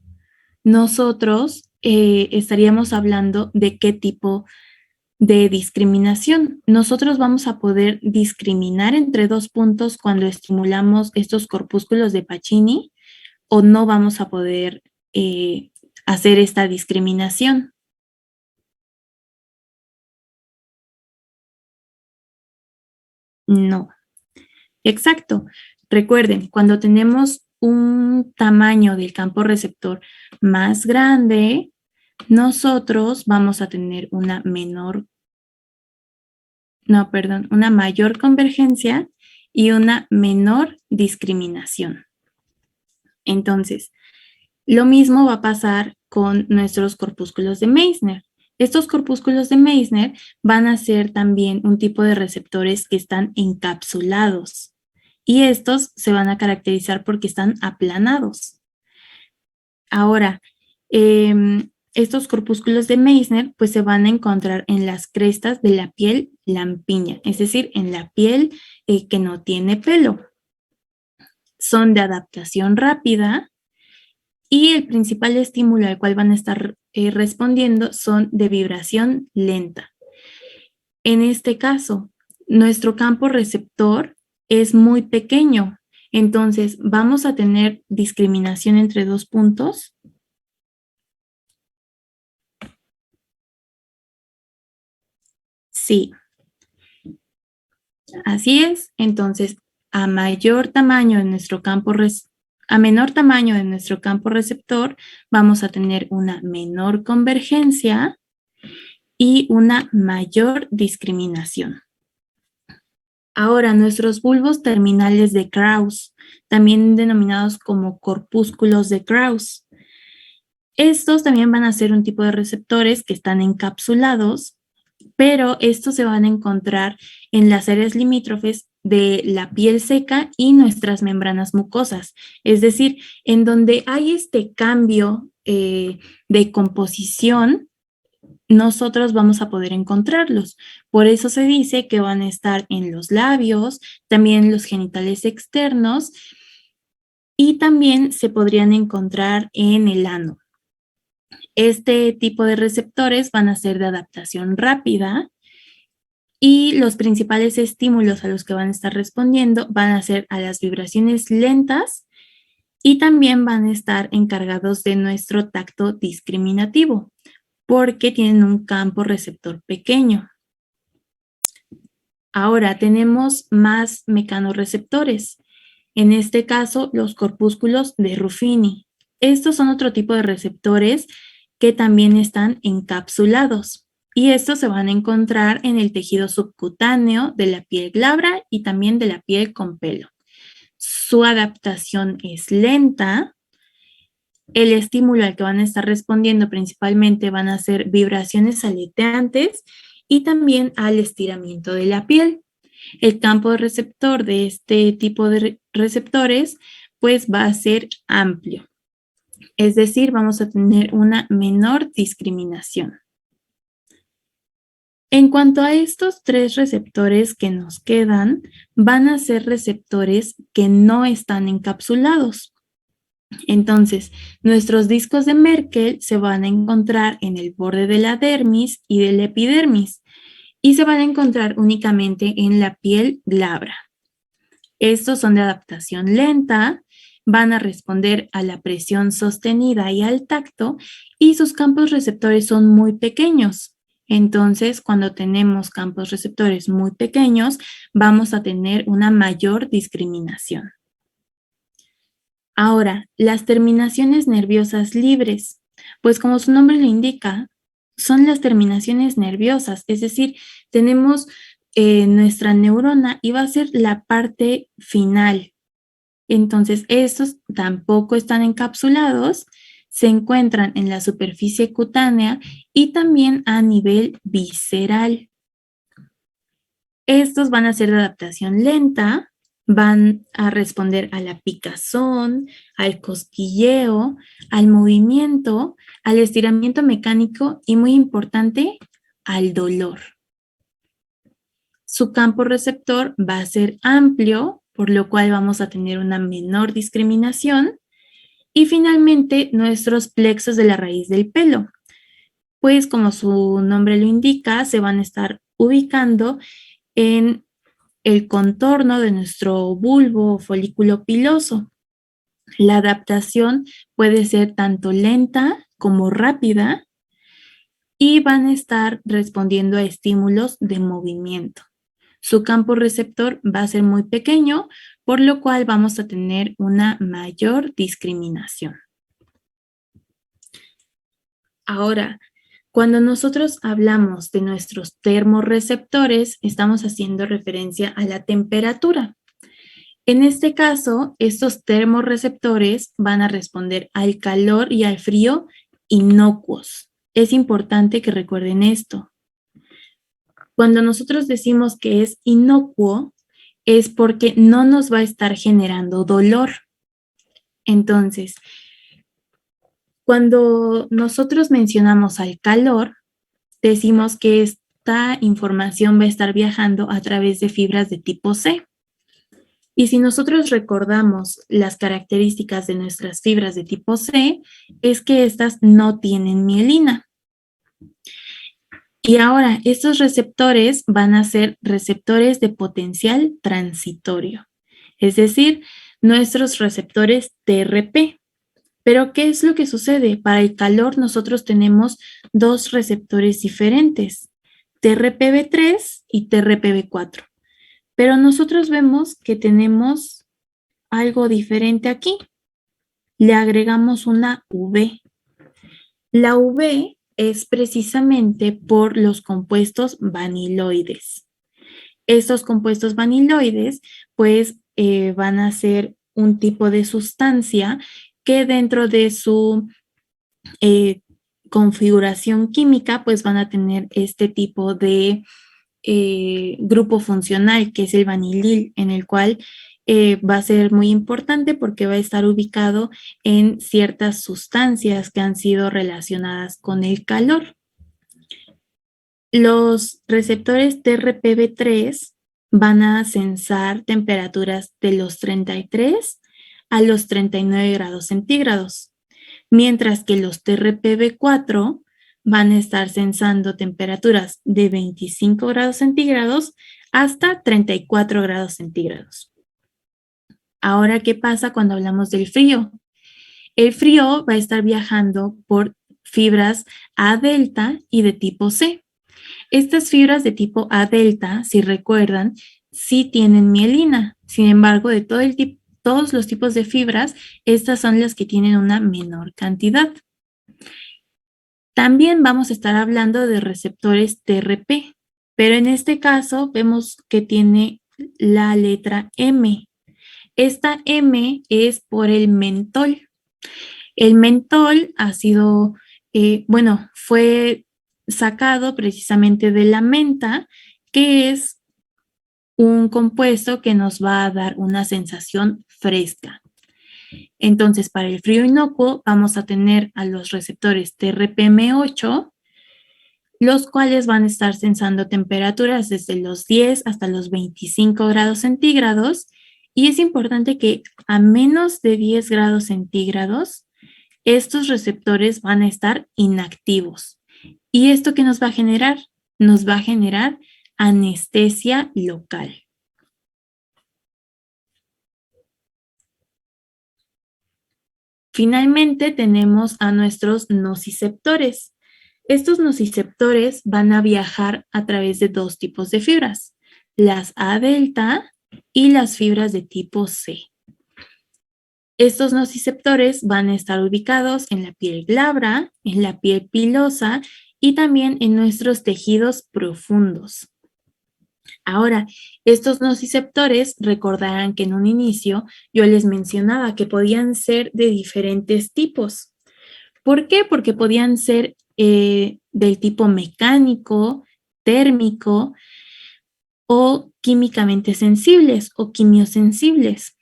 nosotros estaríamos hablando de qué tipo de discriminación. Nosotros vamos a poder discriminar entre dos puntos cuando estimulamos estos corpúsculos de Pacini o no vamos a poder hacer esta discriminación. No, exacto. Recuerden, cuando tenemos un tamaño del campo receptor más grande, nosotros vamos a tener una mayor convergencia y una menor discriminación. Entonces, lo mismo va a pasar con nuestros corpúsculos de Meissner. Estos corpúsculos de Meissner van a ser también un tipo de receptores que están encapsulados y estos se van a caracterizar porque están aplanados. Ahora, estos corpúsculos de Meissner pues se van a encontrar en las crestas de la piel lampiña, es decir, en la piel que no tiene pelo. Son de adaptación rápida y el principal estímulo al cual van a estar respondiendo son de vibración lenta. En este caso, nuestro campo receptor es muy pequeño, entonces vamos a tener discriminación entre dos puntos. Sí, así es. Entonces, a menor tamaño de nuestro campo receptor, vamos a tener una menor convergencia y una mayor discriminación. Ahora, nuestros bulbos terminales de Krauss, también denominados como corpúsculos de Krauss. Estos también van a ser un tipo de receptores que están encapsulados, pero estos se van a encontrar en las áreas limítrofes de la piel seca y nuestras membranas mucosas, es decir, en donde hay este cambio de composición, nosotros vamos a poder encontrarlos. Por eso se dice que van a estar en los labios, también en los genitales externos y también se podrían encontrar en el ano. Este tipo de receptores van a ser de adaptación rápida y los principales estímulos a los que van a estar respondiendo van a ser a las vibraciones lentas y también van a estar encargados de nuestro tacto discriminativo porque tienen un campo receptor pequeño. Ahora tenemos más mecanorreceptores. En este caso, los corpúsculos de Ruffini. Estos son otro tipo de receptores que también están encapsulados y estos se van a encontrar en el tejido subcutáneo de la piel glabra y también de la piel con pelo. Su adaptación es lenta. El estímulo al que van a estar respondiendo principalmente van a ser vibraciones aleteantes y también al estiramiento de la piel. El campo receptor de este tipo de receptores pues va a ser amplio. Es decir, vamos a tener una menor discriminación. En cuanto a estos tres receptores que nos quedan, van a ser receptores que no están encapsulados. Entonces, nuestros discos de Merkel se van a encontrar en el borde de la dermis y del epidermis y se van a encontrar únicamente en la piel glabra. Estos son de adaptación lenta, van a responder a la presión sostenida y al tacto y sus campos receptores son muy pequeños. Entonces, cuando tenemos campos receptores muy pequeños, vamos a tener una mayor discriminación. Ahora, las terminaciones nerviosas libres, pues como su nombre lo indica, son las terminaciones nerviosas, es decir, tenemos nuestra neurona y va a ser la parte final. Entonces, estos tampoco están encapsulados, se encuentran en la superficie cutánea y también a nivel visceral. Estos van a ser de adaptación lenta, van a responder a la picazón, al cosquilleo, al movimiento, al estiramiento mecánico y, muy importante, al dolor. Su campo receptor va a ser amplio, por lo cual vamos a tener una menor discriminación Y finalmente, nuestros plexos de la raíz del pelo. Pues como su nombre lo indica, se van a estar ubicando en el contorno de nuestro bulbo o folículo piloso. La adaptación puede ser tanto lenta como rápida y van a estar respondiendo a estímulos de movimiento. Su campo receptor va a ser muy pequeño, por lo cual vamos a tener una mayor discriminación. Ahora, cuando nosotros hablamos de nuestros termorreceptores, estamos haciendo referencia a la temperatura. En este caso, estos termorreceptores van a responder al calor y al frío inocuos. Es importante que recuerden esto. Cuando nosotros decimos que es inocuo, es porque no nos va a estar generando dolor. Entonces, cuando nosotros mencionamos al calor, decimos que esta información va a estar viajando a través de fibras de tipo C. Y si nosotros recordamos las características de nuestras fibras de tipo C, es que estas no tienen mielina. Y ahora, estos receptores van a ser receptores de potencial transitorio, es decir, nuestros receptores TRP. Pero, ¿qué es lo que sucede? Para el calor nosotros tenemos dos receptores diferentes, TRPV3 y TRPV4. Pero nosotros vemos que tenemos algo diferente aquí. Le agregamos una V. La V es precisamente por los compuestos vaniloides. Estos compuestos vaniloides, pues, van a ser un tipo de sustancia que dentro de su configuración química, pues van a tener este tipo de grupo funcional, que es el vanilil, en el cual va a ser muy importante porque va a estar ubicado en ciertas sustancias que han sido relacionadas con el calor. Los receptores TRPV3 van a sensar temperaturas de los 33 a los 39 grados centígrados, mientras que los TRPV4 van a estar sensando temperaturas de 25 grados centígrados hasta 34 grados centígrados. Ahora, ¿qué pasa cuando hablamos del frío? El frío va a estar viajando por fibras A delta y de tipo C. Estas fibras de tipo A delta, si recuerdan, sí tienen mielina. Sin embargo, de todos los tipos de fibras, estas son las que tienen una menor cantidad. También vamos a estar hablando de receptores TRP, pero en este caso vemos que tiene la letra M. Esta M es por el mentol. El mentol ha sido, fue sacado precisamente de la menta, que es un compuesto que nos va a dar una sensación fresca. Entonces, para el frío inocuo vamos a tener a los receptores TRPM8, los cuales van a estar sensando temperaturas desde los 10 hasta los 25 grados centígrados, y es importante que a menos de 10 grados centígrados, estos receptores van a estar inactivos. ¿Y esto qué nos va a generar? Nos va a generar anestesia local. Finalmente tenemos a nuestros nociceptores. Estos nociceptores van a viajar a través de dos tipos de fibras, las A delta y las fibras de tipo C. Estos nociceptores van a estar ubicados en la piel glabra, en la piel pilosa y también en nuestros tejidos profundos. Ahora, estos nociceptores, recordarán que en un inicio yo les mencionaba que podían ser de diferentes tipos. ¿Por qué? Porque podían ser del tipo mecánico, térmico o químicamente sensibles o quimiosensibles.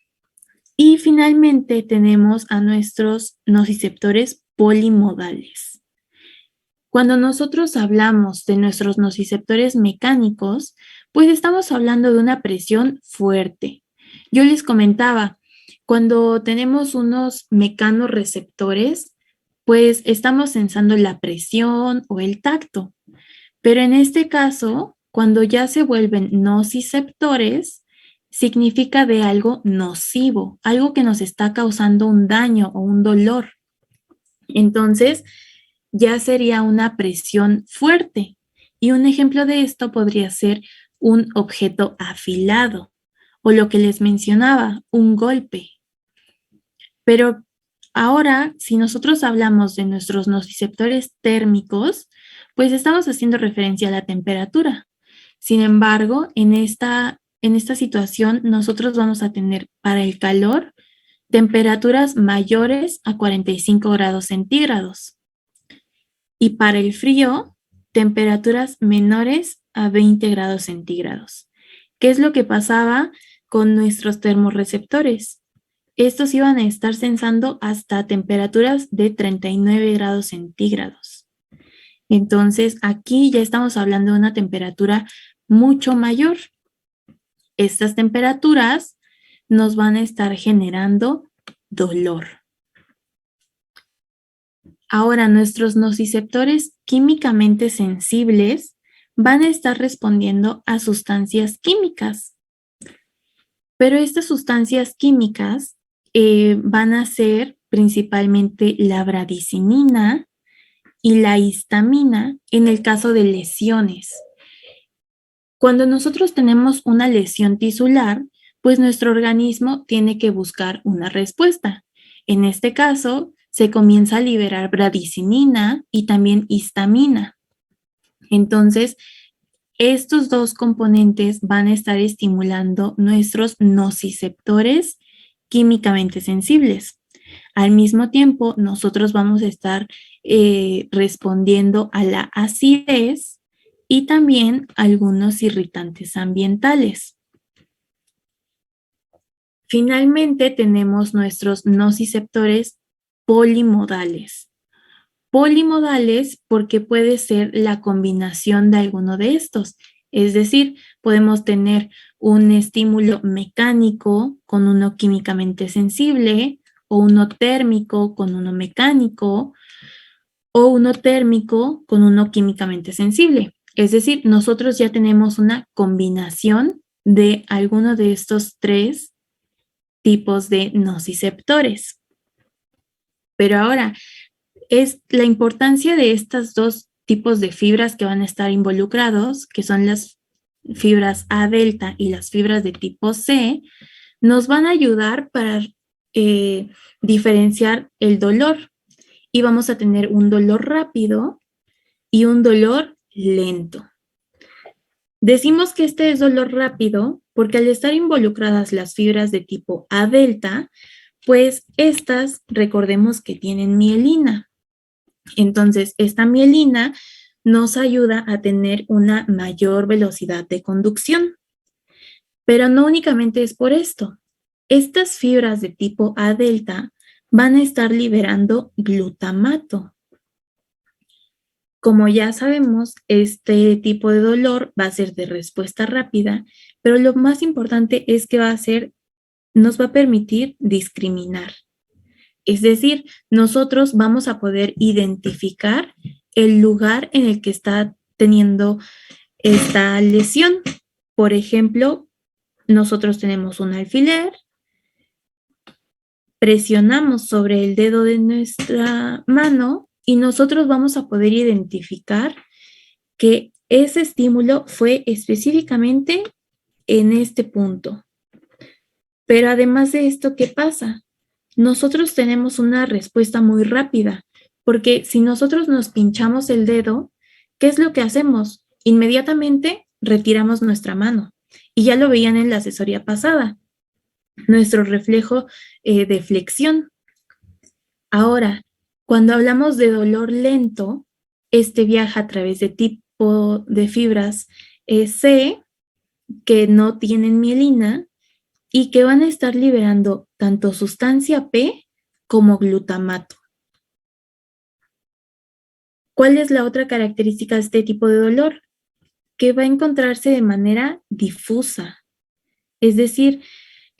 Y finalmente tenemos a nuestros nociceptores polimodales. Cuando nosotros hablamos de nuestros nociceptores mecánicos, pues estamos hablando de una presión fuerte. Yo les comentaba, Cuando tenemos unos mecanorreceptores, pues estamos sensando la presión o el tacto. Pero en este caso, cuando ya se vuelven nociceptores, significa de algo nocivo, algo que nos está causando un daño o un dolor. Entonces, ya sería una presión fuerte. Y un ejemplo de esto podría ser un objeto afilado o lo que les mencionaba, un golpe. Pero ahora, si nosotros hablamos de nuestros nociceptores térmicos, pues estamos haciendo referencia a la temperatura. Sin embargo, en esta situación, nosotros vamos a tener para el calor temperaturas mayores a 45 grados centígrados y para el frío, temperaturas menores a 20 grados centígrados. ¿Qué es lo que pasaba con nuestros termorreceptores? Estos iban a estar sensando hasta temperaturas de 39 grados centígrados. Entonces, aquí ya estamos hablando de una temperatura mucho mayor. Estas temperaturas nos van a estar generando dolor. Ahora, nuestros nociceptores químicamente sensibles van a estar respondiendo a sustancias químicas, pero estas sustancias químicas van a ser principalmente la bradicinina y la histamina en el caso de lesiones. Cuando nosotros tenemos una lesión tisular, pues nuestro organismo tiene que buscar una respuesta. En este caso, se comienza a liberar bradicinina y también histamina. Entonces, estos dos componentes van a estar estimulando nuestros nociceptores químicamente sensibles. Al mismo tiempo, nosotros vamos a estar respondiendo a la acidez y también algunos irritantes ambientales. Finalmente, tenemos nuestros nociceptores polimodales. Polimodales porque puede ser la combinación de alguno de estos. Es decir, podemos tener un estímulo mecánico con uno químicamente sensible, o uno térmico con uno mecánico, o uno térmico con uno químicamente sensible. Es decir, nosotros ya tenemos una combinación de alguno de estos tres tipos de nociceptores. Pero ahora, es la importancia de estos dos tipos de fibras que van a estar involucrados, que son las fibras A delta y las fibras de tipo C, nos van a ayudar para diferenciar el dolor. Y vamos a tener un dolor rápido y un dolor lento. Decimos que este es dolor rápido porque al estar involucradas las fibras de tipo A delta, pues estas, recordemos que tienen mielina. Entonces, esta mielina nos ayuda a tener una mayor velocidad de conducción. Pero no únicamente es por esto. Estas fibras de tipo A delta van a estar liberando glutamato. Como ya sabemos, este tipo de dolor va a ser de respuesta rápida, pero lo más importante es que nos va a permitir discriminar. Es decir, nosotros vamos a poder identificar el lugar en el que está teniendo esta lesión. Por ejemplo, nosotros tenemos un alfiler, presionamos sobre el dedo de nuestra mano y nosotros vamos a poder identificar que ese estímulo fue específicamente en este punto. Pero además de esto, ¿qué pasa? Nosotros tenemos una respuesta muy rápida, porque si nosotros nos pinchamos el dedo, ¿qué es lo que hacemos? Inmediatamente retiramos nuestra mano. Y ya lo veían en la asesoría pasada, nuestro reflejo de flexión. Ahora, cuando hablamos de dolor lento, este viaja a través de tipo de fibras C que no tienen mielina y que van a estar liberando tanto sustancia P como glutamato. ¿Cuál es la otra característica de este tipo de dolor? Que va a encontrarse de manera difusa. Es decir,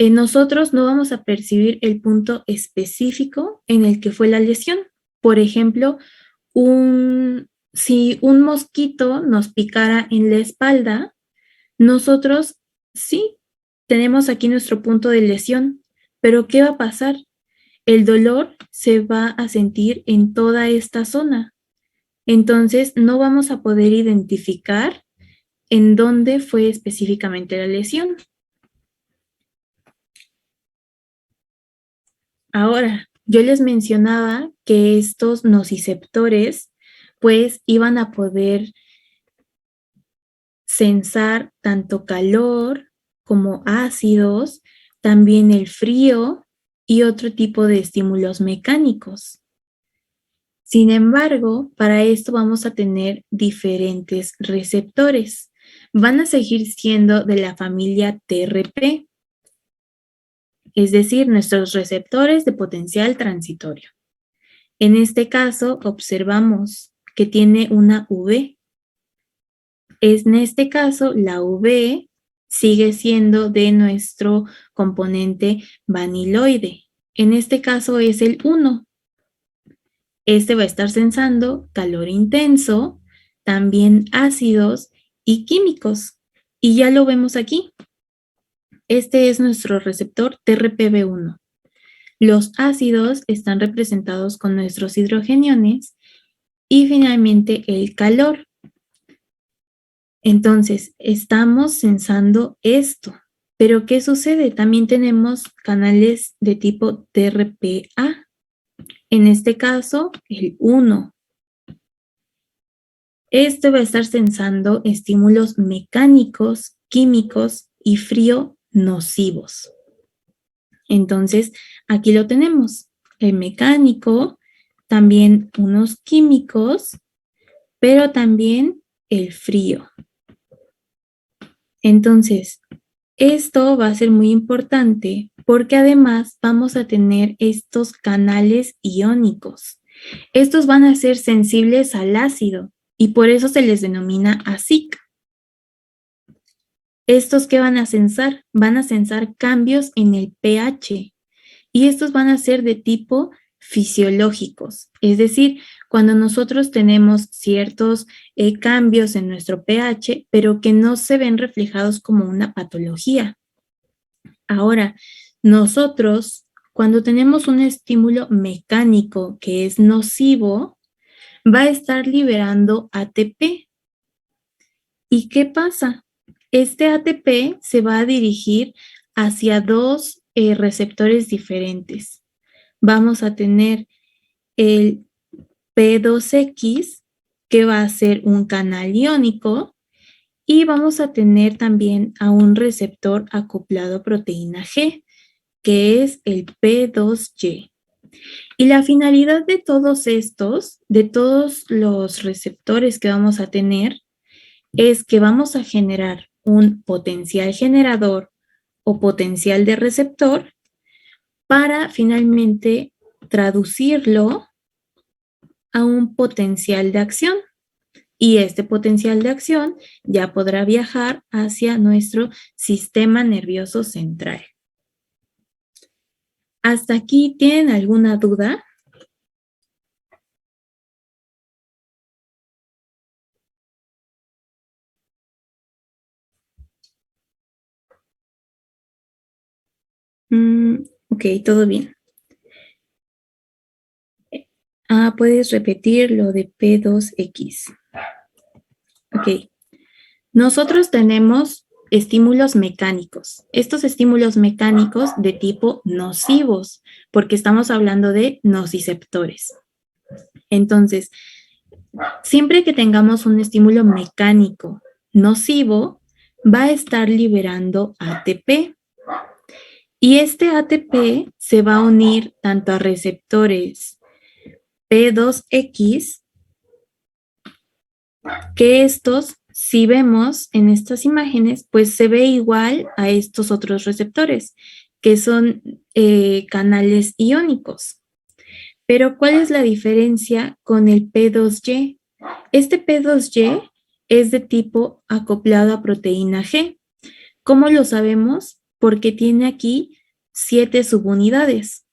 nosotros no vamos a percibir el punto específico en el que fue la lesión. Por ejemplo, si un mosquito nos picara en la espalda, nosotros sí tenemos aquí nuestro punto de lesión, pero ¿qué va a pasar? El dolor se va a sentir en toda esta zona. Entonces, no vamos a poder identificar en dónde fue específicamente la lesión. Ahora, yo les mencionaba que estos nociceptores pues iban a poder sensar tanto calor como ácidos, también el frío y otro tipo de estímulos mecánicos. Sin embargo, para esto vamos a tener diferentes receptores. Van a seguir siendo de la familia TRP, es decir, nuestros receptores de potencial transitorio. En este caso, observamos que tiene una V. En este caso, la V sigue siendo de nuestro componente vaniloide. En este caso es el 1. Este va a estar sensando calor intenso, también ácidos y químicos. Y ya lo vemos aquí. Este es nuestro receptor TRPV1. Los ácidos están representados con nuestros hidrogeniones y finalmente el calor. Entonces, estamos sensando esto. Pero, ¿qué sucede? También tenemos canales de tipo TRPA. En este caso, el 1. Este va a estar sensando estímulos mecánicos, químicos y frío nocivos. Entonces, aquí lo tenemos. El mecánico, también unos químicos, pero también el frío. Entonces, esto va a ser muy importante porque además vamos a tener estos canales iónicos. Estos van a ser sensibles al ácido y por eso se les denomina ASIC. ¿Estos qué van a sensar? Van a sensar cambios en el pH y estos van a ser de tipo fisiológicos, es decir, cuando nosotros tenemos ciertos cambios en nuestro pH, pero que no se ven reflejados como una patología. Ahora, nosotros, cuando tenemos un estímulo mecánico que es nocivo, va a estar liberando ATP. ¿Y qué pasa? Este ATP se va a dirigir hacia dos receptores diferentes. Vamos a tener el P2X, que va a ser un canal iónico, y vamos a tener también a un receptor acoplado a proteína G, que es el P2Y. Y la finalidad de todos estos, de todos los receptores que vamos a tener, es que vamos a generar un potencial generador o potencial de receptor para finalmente traducirlo a un potencial de acción. Y este potencial de acción ya podrá viajar hacia nuestro sistema nervioso central. ¿Hasta aquí tienen alguna duda? Ok, todo bien. Puedes repetir lo de P2X. Ok. Nosotros tenemos estímulos mecánicos. Estos estímulos mecánicos de tipo nocivos, porque estamos hablando de nociceptores. Entonces, siempre que tengamos un estímulo mecánico nocivo, va a estar liberando ATP. Y este ATP se va a unir tanto a receptores P2X, que estos, si vemos en estas imágenes, pues se ve igual a estos otros receptores, que son canales iónicos. Pero, ¿cuál es la diferencia con el P2Y? Este P2Y es de tipo acoplado a proteína G. ¿Cómo lo sabemos? porque tiene aquí 7 subunidades.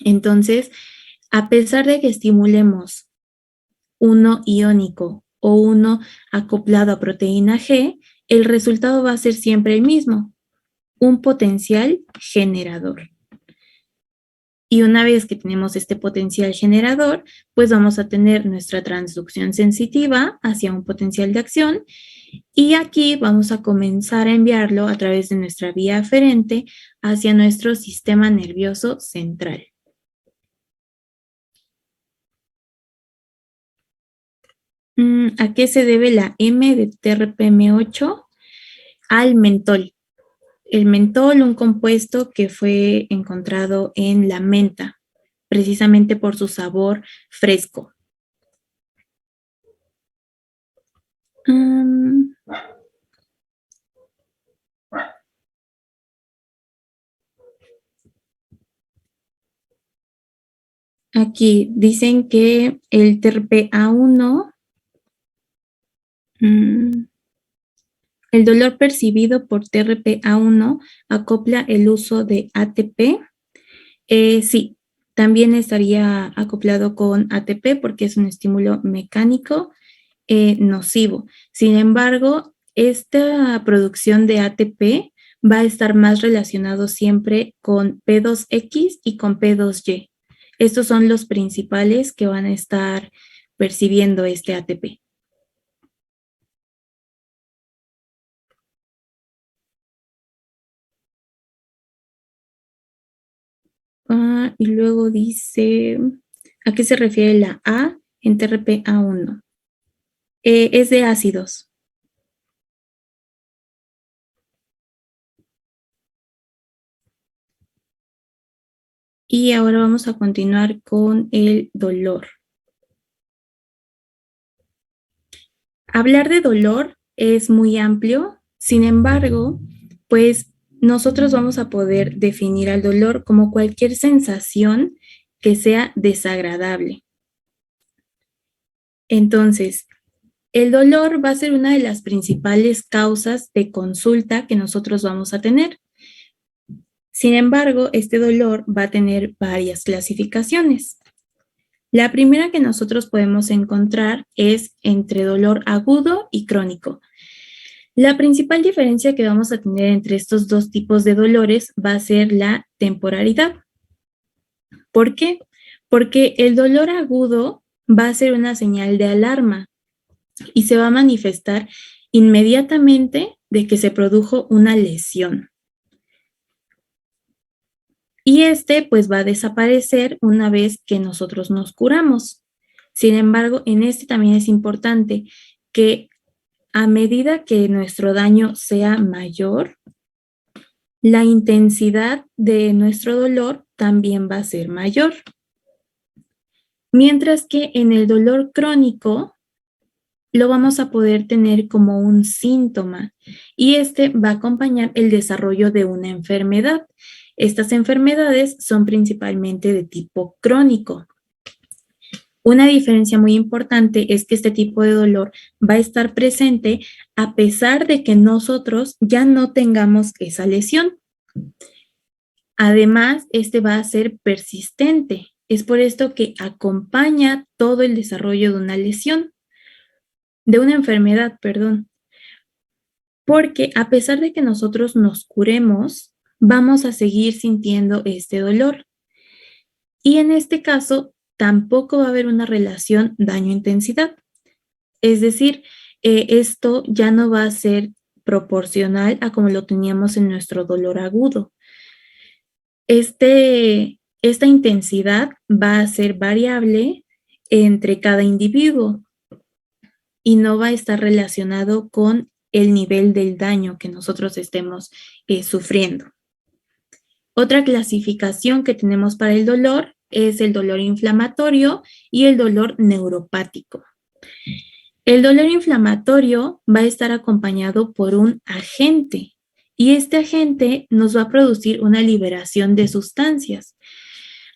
Entonces, a pesar de que estimulemos uno iónico o uno acoplado a proteína G, el resultado va a ser siempre el mismo, un potencial generador. Y una vez que tenemos este potencial generador, pues vamos a tener nuestra transducción sensitiva hacia un potencial de acción y aquí vamos a comenzar a enviarlo a través de nuestra vía aferente hacia nuestro sistema nervioso central. ¿A qué se debe la M de TRPM8? Al mentol. El mentol, un compuesto que fue encontrado en la menta, precisamente por su sabor fresco. Aquí dicen que el TRPA1, el dolor percibido por TRPA1 acopla el uso de ATP. Sí, también estaría acoplado con ATP porque es un estímulo mecánico nocivo. Sin embargo, esta producción de ATP va a estar más relacionado siempre con P2X y con P2Y. Estos son los principales que van a estar percibiendo este ATP. Y luego dice, ¿a qué se refiere la A en TRPA1? Es de ácidos. Y ahora vamos a continuar con el dolor. Hablar de dolor es muy amplio, sin embargo, pues nosotros vamos a poder definir al dolor como cualquier sensación que sea desagradable. Entonces, el dolor va a ser una de las principales causas de consulta que nosotros vamos a tener. Sin embargo, este dolor va a tener varias clasificaciones. La primera que nosotros podemos encontrar es entre dolor agudo y crónico. La principal diferencia que vamos a tener entre estos dos tipos de dolores va a ser la temporalidad. ¿Por qué? Porque el dolor agudo va a ser una señal de alarma y se va a manifestar inmediatamente de que se produjo una lesión. Y este pues va a desaparecer una vez que nosotros nos curamos. Sin embargo, en este también es importante que a medida que nuestro daño sea mayor, la intensidad de nuestro dolor también va a ser mayor. Mientras que en el dolor crónico lo vamos a poder tener como un síntoma y este va a acompañar el desarrollo de una enfermedad. Estas enfermedades son principalmente de tipo crónico. Una diferencia muy importante es que este tipo de dolor va a estar presente a pesar de que nosotros ya no tengamos esa lesión. Además, este va a ser persistente. Es por esto que acompaña todo el desarrollo de una lesión, de una enfermedad, perdón. Porque a pesar de que nosotros nos curemos, vamos a seguir sintiendo este dolor. Y en este caso, tampoco va a haber una relación daño-intensidad. Es decir, esto ya no va a ser proporcional a como lo teníamos en nuestro dolor agudo. Esta intensidad va a ser variable entre cada individuo y no va a estar relacionado con el nivel del daño que nosotros estemos sufriendo. Otra clasificación que tenemos para el dolor es el dolor inflamatorio y el dolor neuropático. El dolor inflamatorio va a estar acompañado por un agente y este agente nos va a producir una liberación de sustancias.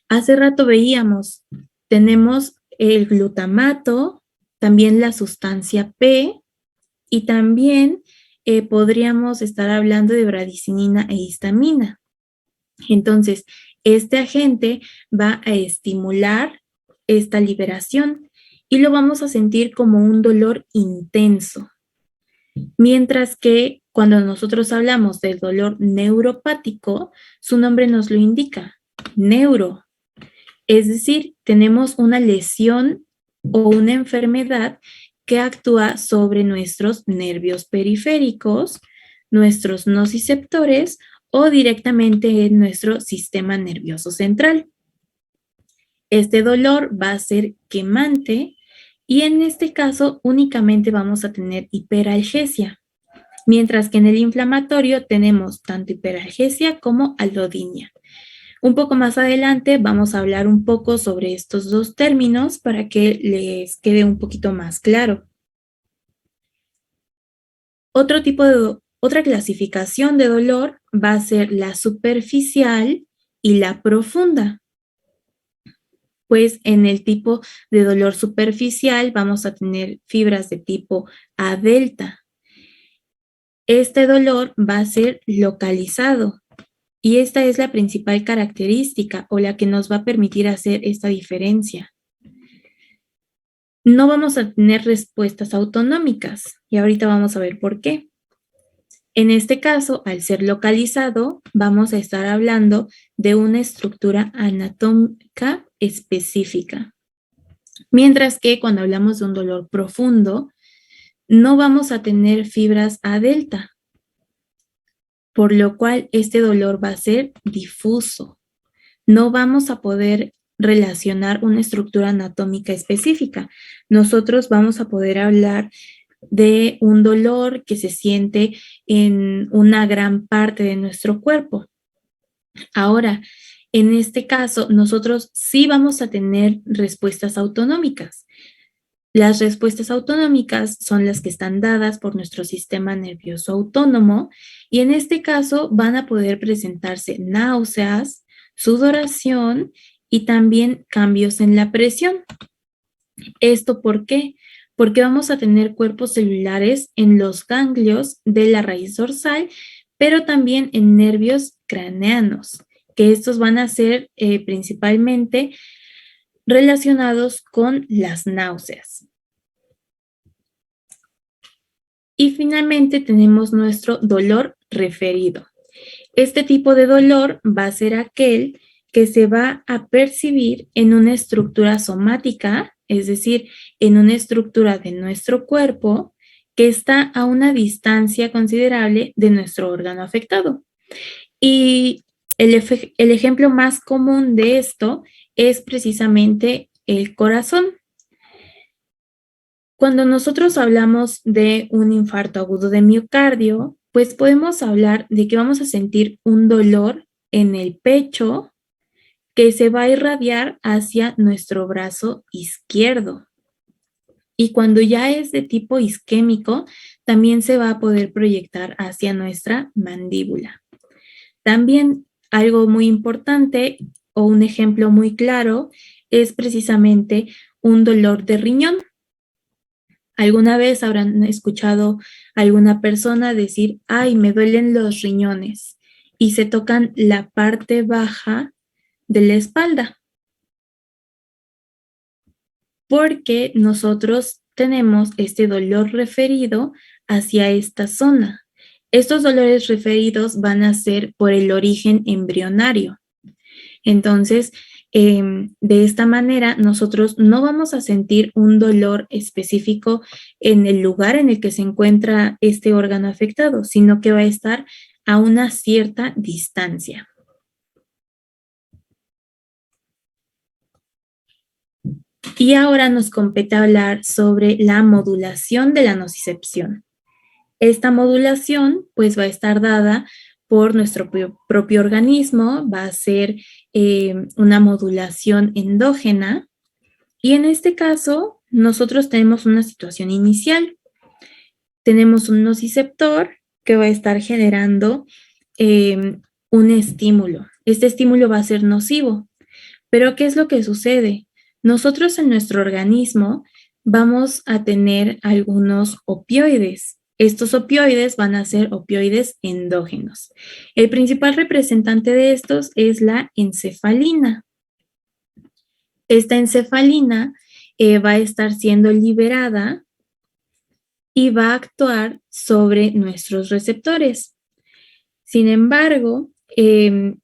Hace rato veíamos, tenemos el glutamato, también la sustancia P y también podríamos estar hablando de bradicinina e histamina. Entonces, este agente va a estimular esta liberación y lo vamos a sentir como un dolor intenso. Mientras que cuando nosotros hablamos del dolor neuropático, su nombre nos lo indica, neuro. Es decir, tenemos una lesión o una enfermedad que actúa sobre nuestros nervios periféricos, nuestros nociceptores o directamente en nuestro sistema nervioso central. Este dolor va a ser quemante y en este caso únicamente vamos a tener hiperalgesia, mientras que en el inflamatorio tenemos tanto hiperalgesia como alodinia. Un poco más adelante vamos a hablar un poco sobre estos dos términos para que les quede un poquito más claro. Otra clasificación de dolor va a ser la superficial y la profunda. Pues en el tipo de dolor superficial vamos a tener fibras de tipo A delta. Este dolor va a ser localizado y esta es la principal característica o la que nos va a permitir hacer esta diferencia. No vamos a tener respuestas autonómicas y ahorita vamos a ver por qué. En este caso, al ser localizado, vamos a estar hablando de una estructura anatómica específica. Mientras que cuando hablamos de un dolor profundo, no vamos a tener fibras A delta, por lo cual este dolor va a ser difuso. No vamos a poder relacionar una estructura anatómica específica. Nosotros vamos a poder hablar de un dolor que se siente en una gran parte de nuestro cuerpo. Ahora, en este caso, nosotros sí vamos a tener respuestas autonómicas. Las respuestas autonómicas son las que están dadas por nuestro sistema nervioso autónomo y en este caso van a poder presentarse náuseas, sudoración y también cambios en la presión. ¿Esto por qué? Porque vamos a tener cuerpos celulares en los ganglios de la raíz dorsal, pero también en nervios craneanos, que estos van a ser principalmente relacionados con las náuseas. Y finalmente tenemos nuestro dolor referido. Este tipo de dolor va a ser aquel que se va a percibir en una estructura somática, es decir, en una estructura de nuestro cuerpo que está a una distancia considerable de nuestro órgano afectado. Y el ejemplo más común de esto es precisamente el corazón. Cuando nosotros hablamos de un infarto agudo de miocardio, pues podemos hablar de que vamos a sentir un dolor en el pecho que se va a irradiar hacia nuestro brazo izquierdo. Y cuando ya es de tipo isquémico, también se va a poder proyectar hacia nuestra mandíbula. También algo muy importante o un ejemplo muy claro es precisamente un dolor de riñón. ¿Alguna vez habrán escuchado a alguna persona decir, ay, me duelen los riñones? Y se tocan la parte baja de la espalda. Porque nosotros tenemos este dolor referido hacia esta zona. Estos dolores referidos van a ser por el origen embrionario. Entonces, de esta manera, nosotros no vamos a sentir un dolor específico en el lugar en el que se encuentra este órgano afectado, sino que va a estar a una cierta distancia. Y ahora nos compete hablar sobre la modulación de la nocicepción. Esta modulación, pues, va a estar dada por nuestro propio organismo, va a ser una modulación endógena y en este caso nosotros tenemos una situación inicial. Tenemos un nociceptor que va a estar generando un estímulo. Este estímulo va a ser nocivo, pero ¿qué es lo que sucede? Nosotros en nuestro organismo vamos a tener algunos opioides estos opioides van a ser opioides endógenos. El principal representante de estos es la encefalina. Esta encefalina va a estar siendo liberada y va a actuar sobre nuestros receptores. Sin embargo,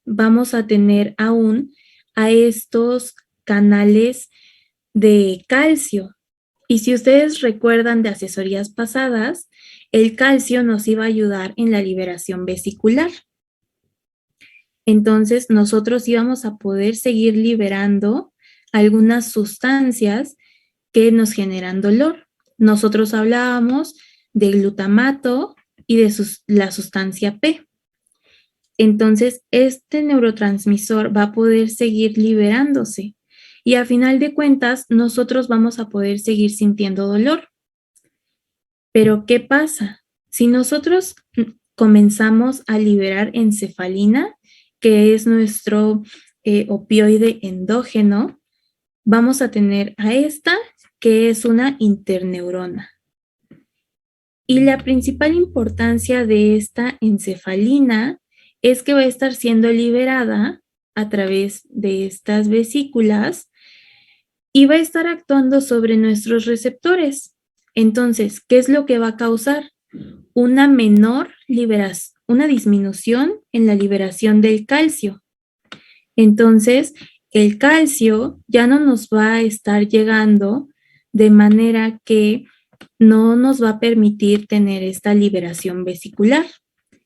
vamos a tener aún a estos canales de calcio. Y si ustedes recuerdan de asesorías pasadas, el calcio nos iba a ayudar en la liberación vesicular. Entonces, nosotros íbamos a poder seguir liberando algunas sustancias que nos generan dolor. Nosotros hablábamos de glutamato y de la sustancia P. Entonces, este neurotransmisor va a poder seguir liberándose y a final de cuentas, nosotros vamos a poder seguir sintiendo dolor. Pero, ¿qué pasa? Si nosotros comenzamos a liberar encefalina, que es nuestro opioide endógeno, vamos a tener a esta, que es una interneurona. Y la principal importancia de esta encefalina es que va a estar siendo liberada a través de estas vesículas y va a estar actuando sobre nuestros receptores. Entonces, ¿qué es lo que va a causar? Una menor liberación, una disminución en la liberación del calcio. Entonces, el calcio ya no nos va a estar llegando de manera que no nos va a permitir tener esta liberación vesicular.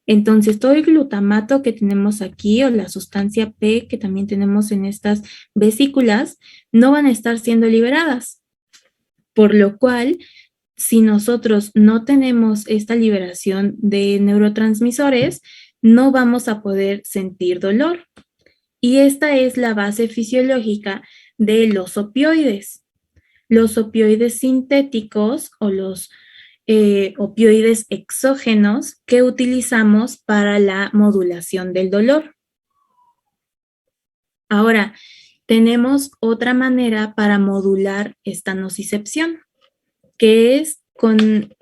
Entonces, todo el glutamato que tenemos aquí o la sustancia P que también tenemos en estas vesículas no van a estar siendo liberadas. Por lo cual, si nosotros no tenemos esta liberación de neurotransmisores, no vamos a poder sentir dolor. Y esta es la base fisiológica de los opioides. Los opioides sintéticos o los opioides exógenos que utilizamos para la modulación del dolor. Ahora, tenemos otra manera para modular esta nocicepción, que es con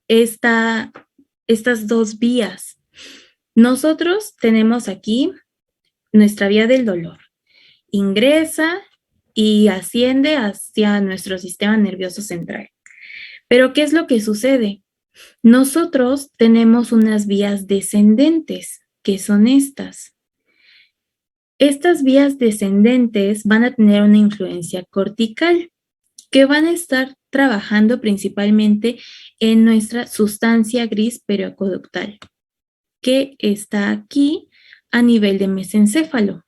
estas dos vías. Nosotros tenemos aquí nuestra vía del dolor. Ingresa y asciende hacia nuestro sistema nervioso central. Pero, ¿qué es lo que sucede? Nosotros tenemos unas vías descendentes, que son estas. Estas vías descendentes van a tener una influencia cortical, que van a estar trabajando principalmente en nuestra sustancia gris periacueductal, que está aquí a nivel de mesencéfalo.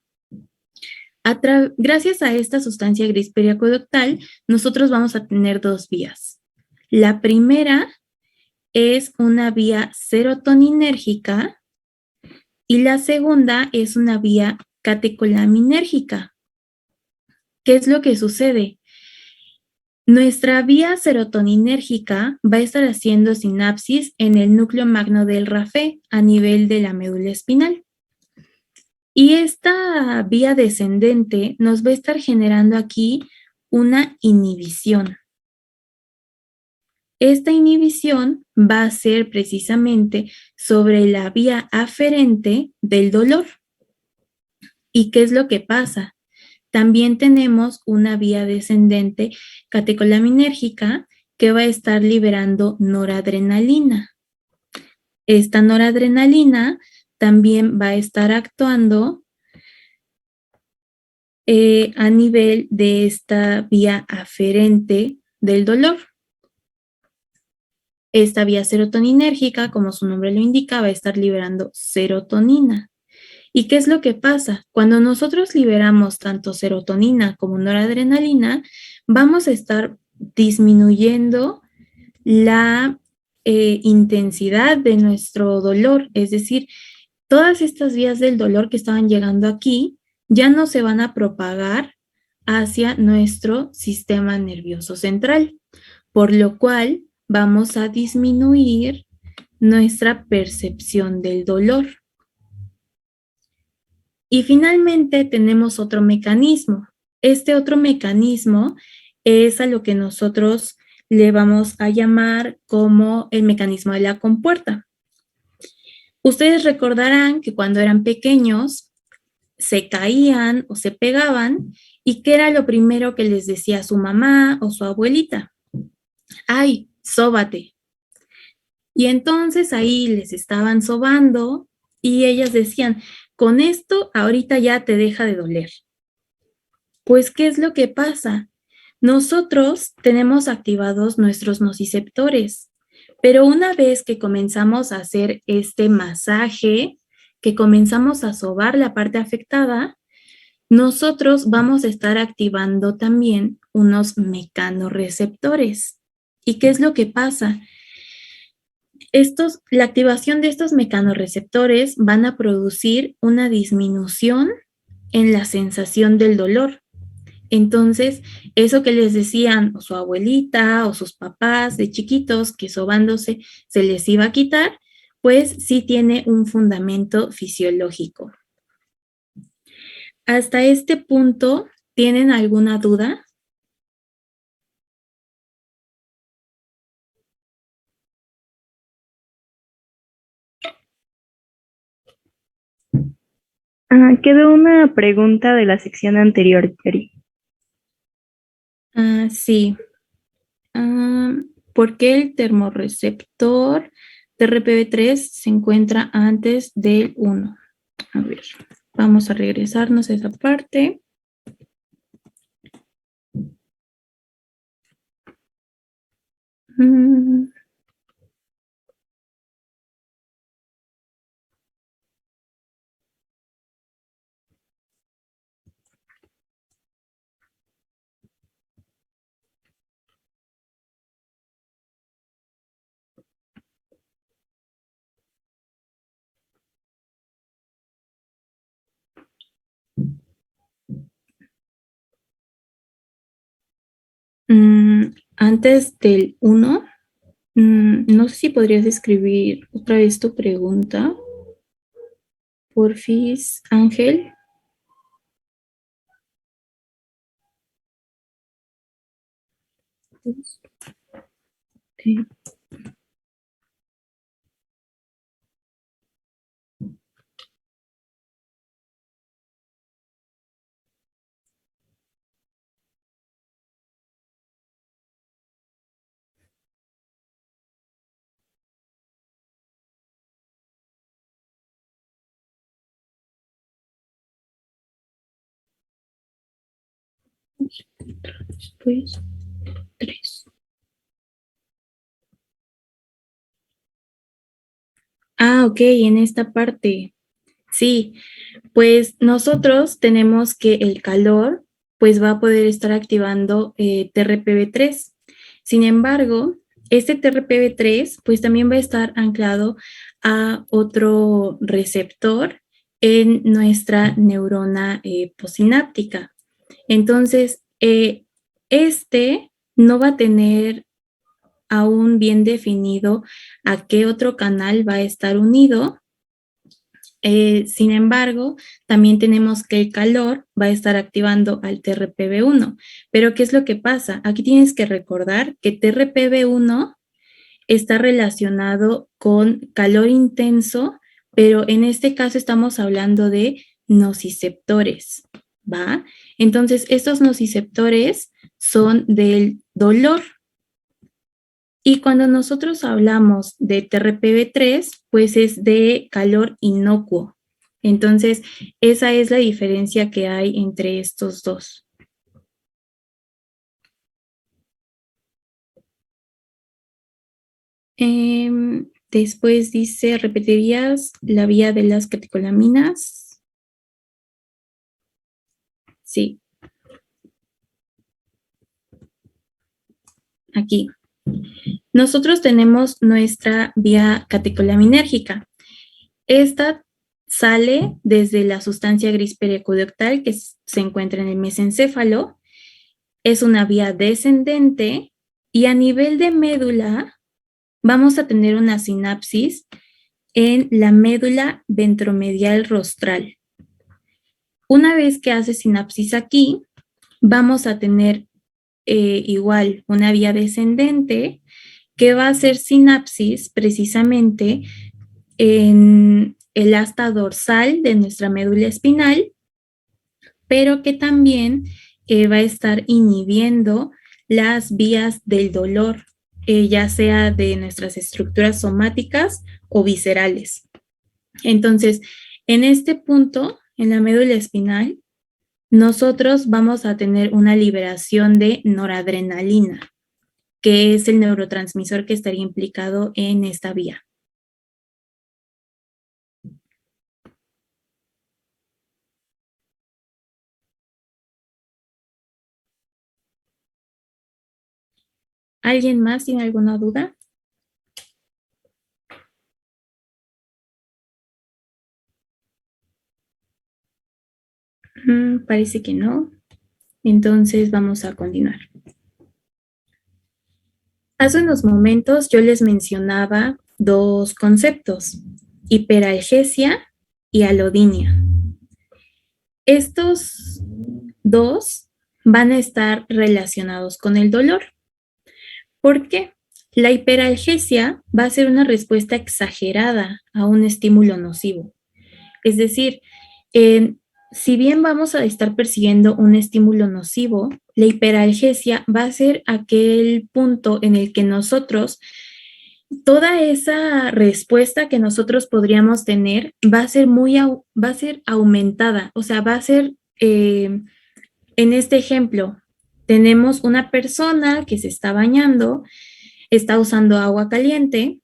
Gracias a esta sustancia gris periacueductal, nosotros vamos a tener dos vías. La primera es una vía serotoninérgica y la segunda es una vía catecolaminérgica. ¿Qué es lo que sucede? Nuestra vía serotoninérgica va a estar haciendo sinapsis en el núcleo magno del RAFE a nivel de la médula espinal. Y esta vía descendente nos va a estar generando aquí una inhibición. Esta inhibición va a ser precisamente sobre la vía aferente del dolor. ¿Y qué es lo que pasa? También tenemos una vía descendente catecolaminérgica que va a estar liberando noradrenalina. Esta noradrenalina también va a estar actuando a nivel de esta vía aferente del dolor. Esta vía serotoninérgica, como su nombre lo indica, va a estar liberando serotonina. ¿Y qué es lo que pasa? Cuando nosotros liberamos tanto serotonina como noradrenalina, vamos a estar disminuyendo la intensidad de nuestro dolor. Es decir, todas estas vías del dolor que estaban llegando aquí ya no se van a propagar hacia nuestro sistema nervioso central, por lo cual vamos a disminuir nuestra percepción del dolor. Y finalmente tenemos otro mecanismo. Este otro mecanismo es a lo que nosotros le vamos a llamar como el mecanismo de la compuerta. Ustedes recordarán que cuando eran pequeños se caían o se pegaban y ¿qué era lo primero que les decía su mamá o su abuelita? ¡Ay, sóbate! Y entonces ahí les estaban sobando y ellas decían, con esto ahorita ya te deja de doler. Pues, ¿qué es lo que pasa? Nosotros tenemos activados nuestros nociceptores, pero una vez que comenzamos a hacer este masaje, que comenzamos a sobar la parte afectada, nosotros vamos a estar activando también unos mecanorreceptores. ¿Y qué es lo que pasa? La activación de estos mecanorreceptores van a producir una disminución en la sensación del dolor. Entonces, eso que les decían o su abuelita o sus papás de chiquitos que sobándose se les iba a quitar, pues sí tiene un fundamento fisiológico. Hasta este punto, ¿tienen alguna duda? Quedó una pregunta de la sección anterior, Yari. Sí. ¿Por qué el termorreceptor TRPV3 se encuentra antes del 1? A ver, vamos a regresarnos a esa parte. Antes del 1, no sé si podrías escribir otra vez tu pregunta. Porfis, Ángel. Sí. Después, 3. Ok, en esta parte. Sí, pues nosotros tenemos que el calor pues va a poder estar activando TRPV3. Sin embargo, este TRPV3 pues también va a estar anclado a otro receptor en nuestra neurona posináptica. Entonces, este no va a tener aún bien definido a qué otro canal va a estar unido. Sin embargo, también tenemos que el calor va a estar activando al TRPV1. Pero, ¿qué es lo que pasa? Aquí tienes que recordar que TRPV1 está relacionado con calor intenso, pero en este caso estamos hablando de nociceptores, ¿va? Entonces, estos nociceptores son del dolor. Y cuando nosotros hablamos de TRPV3, pues es de calor inocuo. Entonces, esa es la diferencia que hay entre estos dos. Después dice, ¿repetirías la vía de las catecolaminas? Sí. Aquí. Nosotros tenemos nuestra vía catecolaminérgica. Esta sale desde la sustancia gris periacueductal que se encuentra en el mesencéfalo. Es una vía descendente y a nivel de médula vamos a tener una sinapsis en la médula ventromedial rostral. Una vez que hace sinapsis aquí, vamos a tener igual una vía descendente que va a hacer sinapsis precisamente en el asta dorsal de nuestra médula espinal, pero que también va a estar inhibiendo las vías del dolor, ya sea de nuestras estructuras somáticas o viscerales. Entonces, en este punto, en la médula espinal, nosotros vamos a tener una liberación de noradrenalina, que es el neurotransmisor que estaría implicado en esta vía. ¿Alguien más tiene alguna duda? Parece que no. Entonces vamos a continuar. Hace unos momentos yo les mencionaba dos conceptos, hiperalgesia y alodinia. Estos dos van a estar relacionados con el dolor. ¿Por qué? La hiperalgesia va a ser una respuesta exagerada a un estímulo nocivo. Es decir, si bien vamos a estar persiguiendo un estímulo nocivo, la hiperalgesia va a ser aquel punto en el que nosotros, toda esa respuesta que nosotros podríamos tener va a ser aumentada, o sea, va a ser, en este ejemplo, tenemos una persona que se está bañando, está usando agua caliente,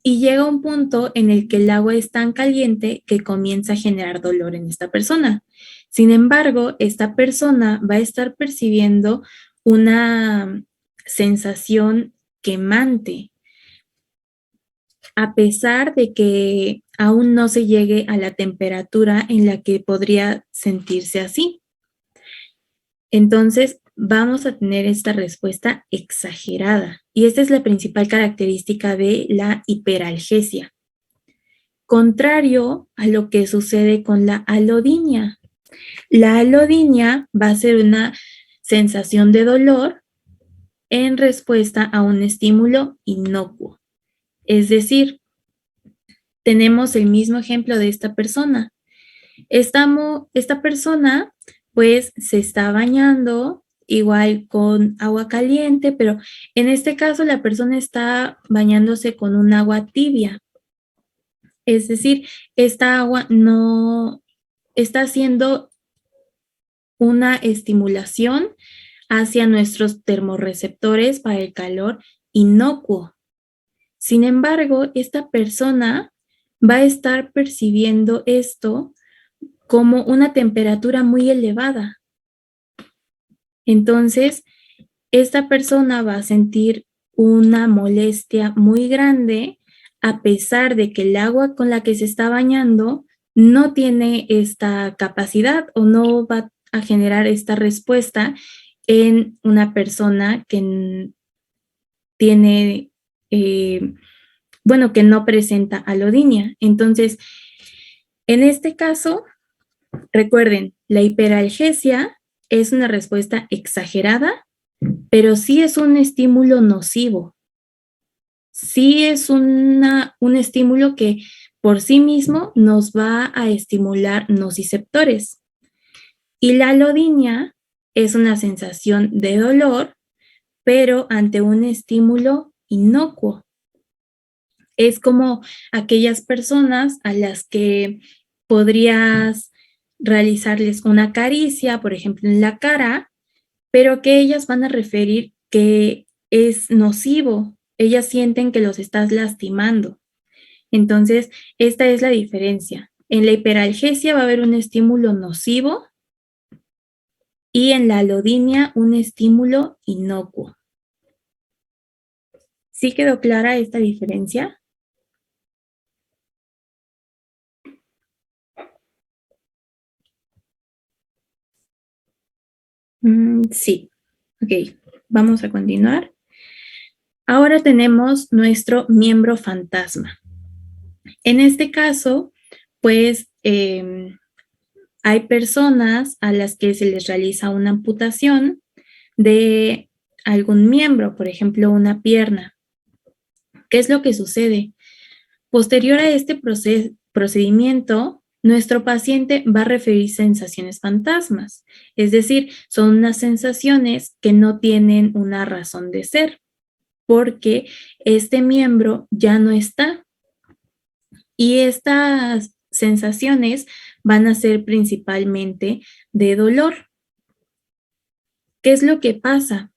y llega un punto en el que el agua es tan caliente que comienza a generar dolor en esta persona. Sin embargo, esta persona va a estar percibiendo una sensación quemante, a pesar de que aún no se llegue a la temperatura en la que podría sentirse así. Entonces, vamos a tener esta respuesta exagerada. Y esta es la principal característica de la hiperalgesia. Contrario a lo que sucede con la alodinia. La alodinia va a ser una sensación de dolor en respuesta a un estímulo inocuo. Es decir, tenemos el mismo ejemplo de esta persona. Esta persona pues se está bañando igual con agua caliente, pero en este caso la persona está bañándose con un agua tibia. Es decir, esta agua no está haciendo una estimulación hacia nuestros termorreceptores para el calor inocuo. Sin embargo, esta persona va a estar percibiendo esto como una temperatura muy elevada. Entonces, esta persona va a sentir una molestia muy grande a pesar de que el agua con la que se está bañando no tiene esta capacidad o no va a generar esta respuesta en una persona que tiene, que no presenta alodinia. Entonces, en este caso, recuerden, la hiperalgesia es una respuesta exagerada, pero sí es un estímulo nocivo. Sí es un estímulo que por sí mismo nos va a estimular nociceptores. Y la alodinia es una sensación de dolor, pero ante un estímulo inocuo. Es como aquellas personas a las que podrías realizarles una caricia, por ejemplo, en la cara, pero que ellas van a referir que es nocivo. Ellas sienten que los estás lastimando. Entonces, esta es la diferencia. En la hiperalgesia va a haber un estímulo nocivo y en la alodinia un estímulo inocuo. ¿Sí quedó clara esta diferencia? Sí. Ok, vamos a continuar. Ahora tenemos nuestro miembro fantasma. En este caso, pues hay personas a las que se les realiza una amputación de algún miembro, por ejemplo, una pierna. ¿Qué es lo que sucede? Posterior a este procedimiento, nuestro paciente va a referir sensaciones fantasmas, es decir, son unas sensaciones que no tienen una razón de ser, porque este miembro ya no está. Y estas sensaciones van a ser principalmente de dolor. ¿Qué es lo que pasa?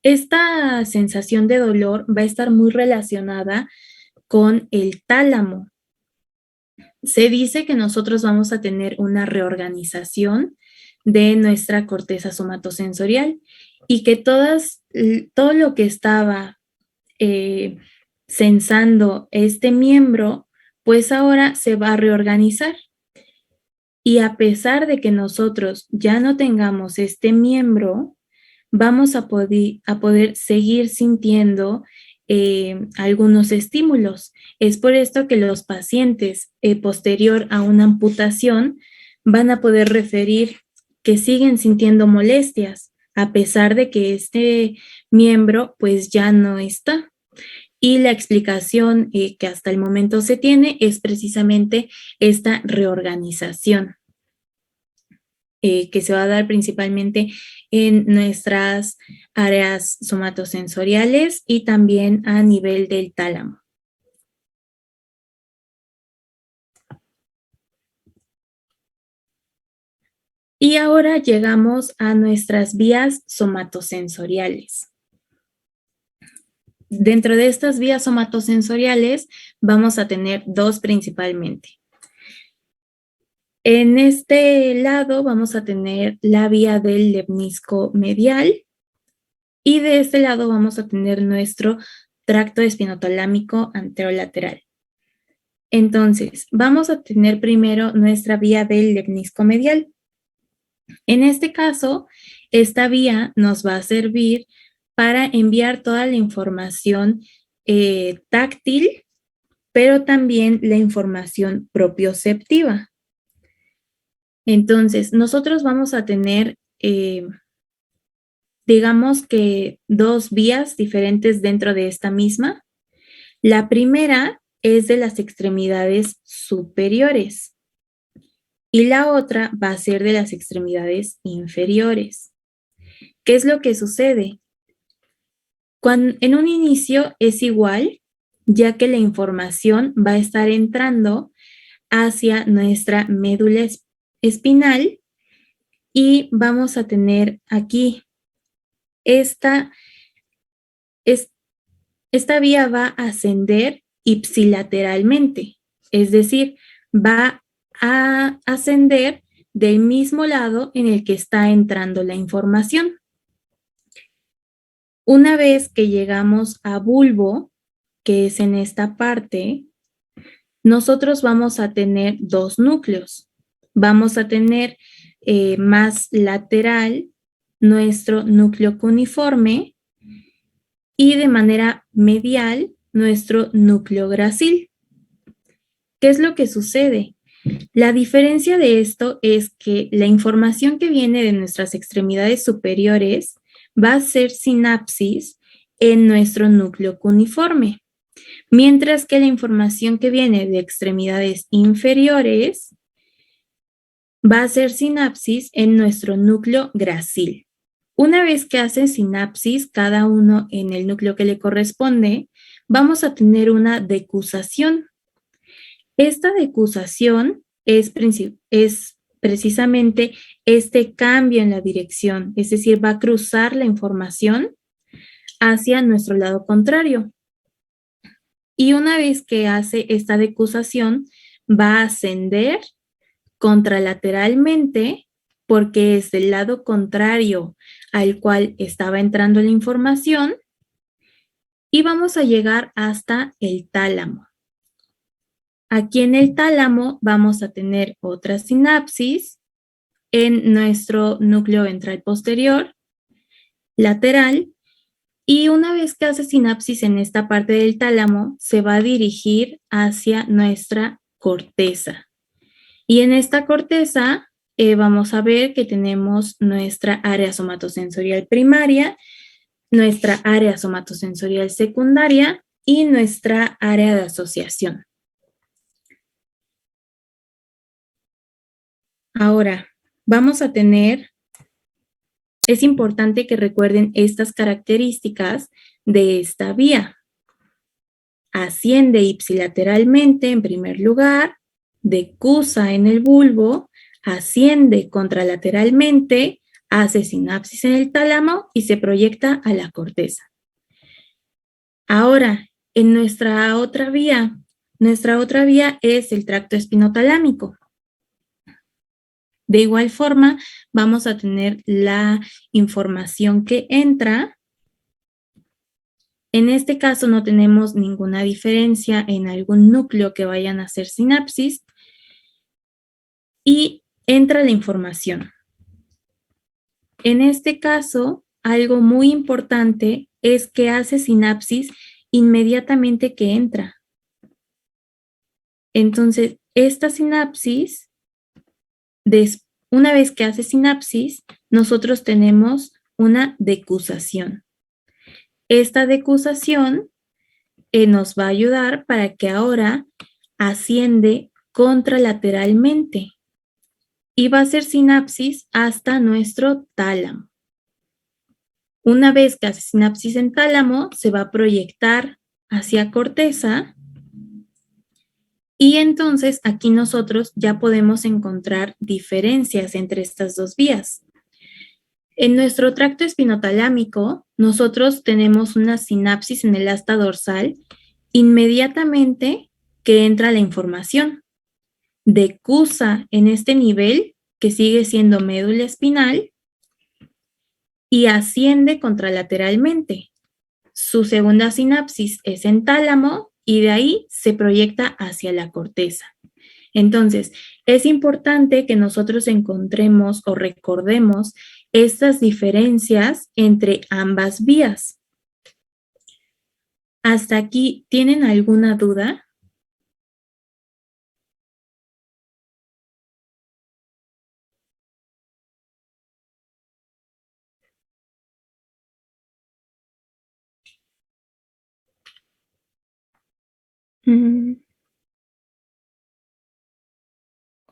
Esta sensación de dolor va a estar muy relacionada con el tálamo. Se dice que nosotros vamos a tener una reorganización de nuestra corteza somatosensorial y que todo lo que estaba sensando este miembro, pues ahora se va a reorganizar. Y a pesar de que nosotros ya no tengamos este miembro, vamos a poder seguir sintiendo algunos estímulos. Es por esto que los pacientes posterior a una amputación van a poder referir que siguen sintiendo molestias, a pesar de que este miembro pues ya no está. Y la explicación que hasta el momento se tiene es precisamente esta reorganización que se va a dar principalmente en nuestras áreas somatosensoriales y también a nivel del tálamo. Y ahora llegamos a nuestras vías somatosensoriales. Dentro de estas vías somatosensoriales vamos a tener dos principalmente. En este lado vamos a tener la vía del lemnisco medial y de este lado vamos a tener nuestro tracto espinotalámico anterolateral. Entonces, vamos a tener primero nuestra vía del lemnisco medial. En este caso, esta vía nos va a servir para enviar toda la información táctil, pero también la información propioceptiva. Entonces, nosotros vamos a tener, digamos que dos vías diferentes dentro de esta misma. La primera es de las extremidades superiores y la otra va a ser de las extremidades inferiores. ¿Qué es lo que sucede? En un inicio es igual, ya que la información va a estar entrando hacia nuestra médula espinal y vamos a tener aquí esta vía va a ascender ipsilateralmente, es decir, va a ascender del mismo lado en el que está entrando la información. Una vez que llegamos a bulbo, que es en esta parte, nosotros vamos a tener dos núcleos. Vamos a tener más lateral nuestro núcleo cuneiforme y de manera medial nuestro núcleo gracil. ¿Qué es lo que sucede? La diferencia de esto es que la información que viene de nuestras extremidades superiores va a ser sinapsis en nuestro núcleo cuneiforme, mientras que la información que viene de extremidades inferiores va a ser sinapsis en nuestro núcleo gracil. Una vez que hacen sinapsis, cada uno en el núcleo que le corresponde, vamos a tener una decusación. Esta decusación es precisamente este cambio en la dirección, es decir, va a cruzar la información hacia nuestro lado contrario. Y una vez que hace esta decusación, va a ascender contralateralmente porque es del lado contrario al cual estaba entrando la información y vamos a llegar hasta el tálamo. Aquí en el tálamo vamos a tener otra sinapsis en nuestro núcleo ventral posterior, lateral, y una vez que hace sinapsis en esta parte del tálamo, se va a dirigir hacia nuestra corteza. Y en esta corteza vamos a ver que tenemos nuestra área somatosensorial primaria, nuestra área somatosensorial secundaria y nuestra área de asociación. Ahora, vamos a tener, es importante que recuerden estas características de esta vía. Asciende ipsilateralmente en primer lugar, decusa en el bulbo, asciende contralateralmente, hace sinapsis en el tálamo y se proyecta a la corteza. Ahora, en nuestra otra vía es el tracto espinotalámico. De igual forma, vamos a tener la información que entra. En este caso no tenemos ninguna diferencia en algún núcleo que vayan a hacer sinapsis y entra la información. En este caso, algo muy importante es que hace sinapsis inmediatamente que entra. Entonces, esta sinapsis, una vez que hace sinapsis, nosotros tenemos una decusación. Esta decusación nos va a ayudar para que ahora asciende contralateralmente y va a hacer sinapsis hasta nuestro tálamo. Una vez que hace sinapsis en tálamo, se va a proyectar hacia corteza y entonces aquí nosotros ya podemos encontrar diferencias entre estas dos vías. En nuestro tracto espinotalámico, nosotros tenemos una sinapsis en el asta dorsal inmediatamente que entra la información. Decusa en este nivel, que sigue siendo médula espinal, y asciende contralateralmente. Su segunda sinapsis es en tálamo y de ahí se proyecta hacia la corteza. Entonces, es importante que nosotros encontremos o recordemos estas diferencias entre ambas vías. ¿Hasta aquí tienen alguna duda?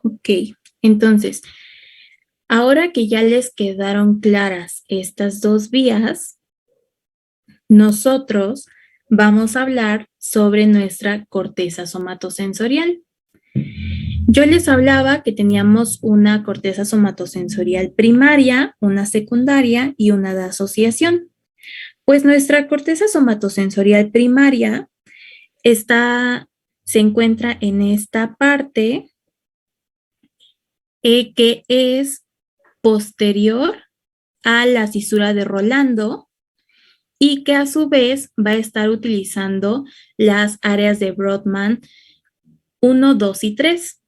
Ok, entonces, ahora que ya les quedaron claras estas dos vías, nosotros vamos a hablar sobre nuestra corteza somatosensorial. Yo les hablaba que teníamos una corteza somatosensorial primaria, una secundaria y una de asociación. Pues nuestra corteza somatosensorial primaria se encuentra en esta parte que es posterior a la cisura de Rolando y que a su vez va a estar utilizando las áreas de Brodmann 1, 2 y 3.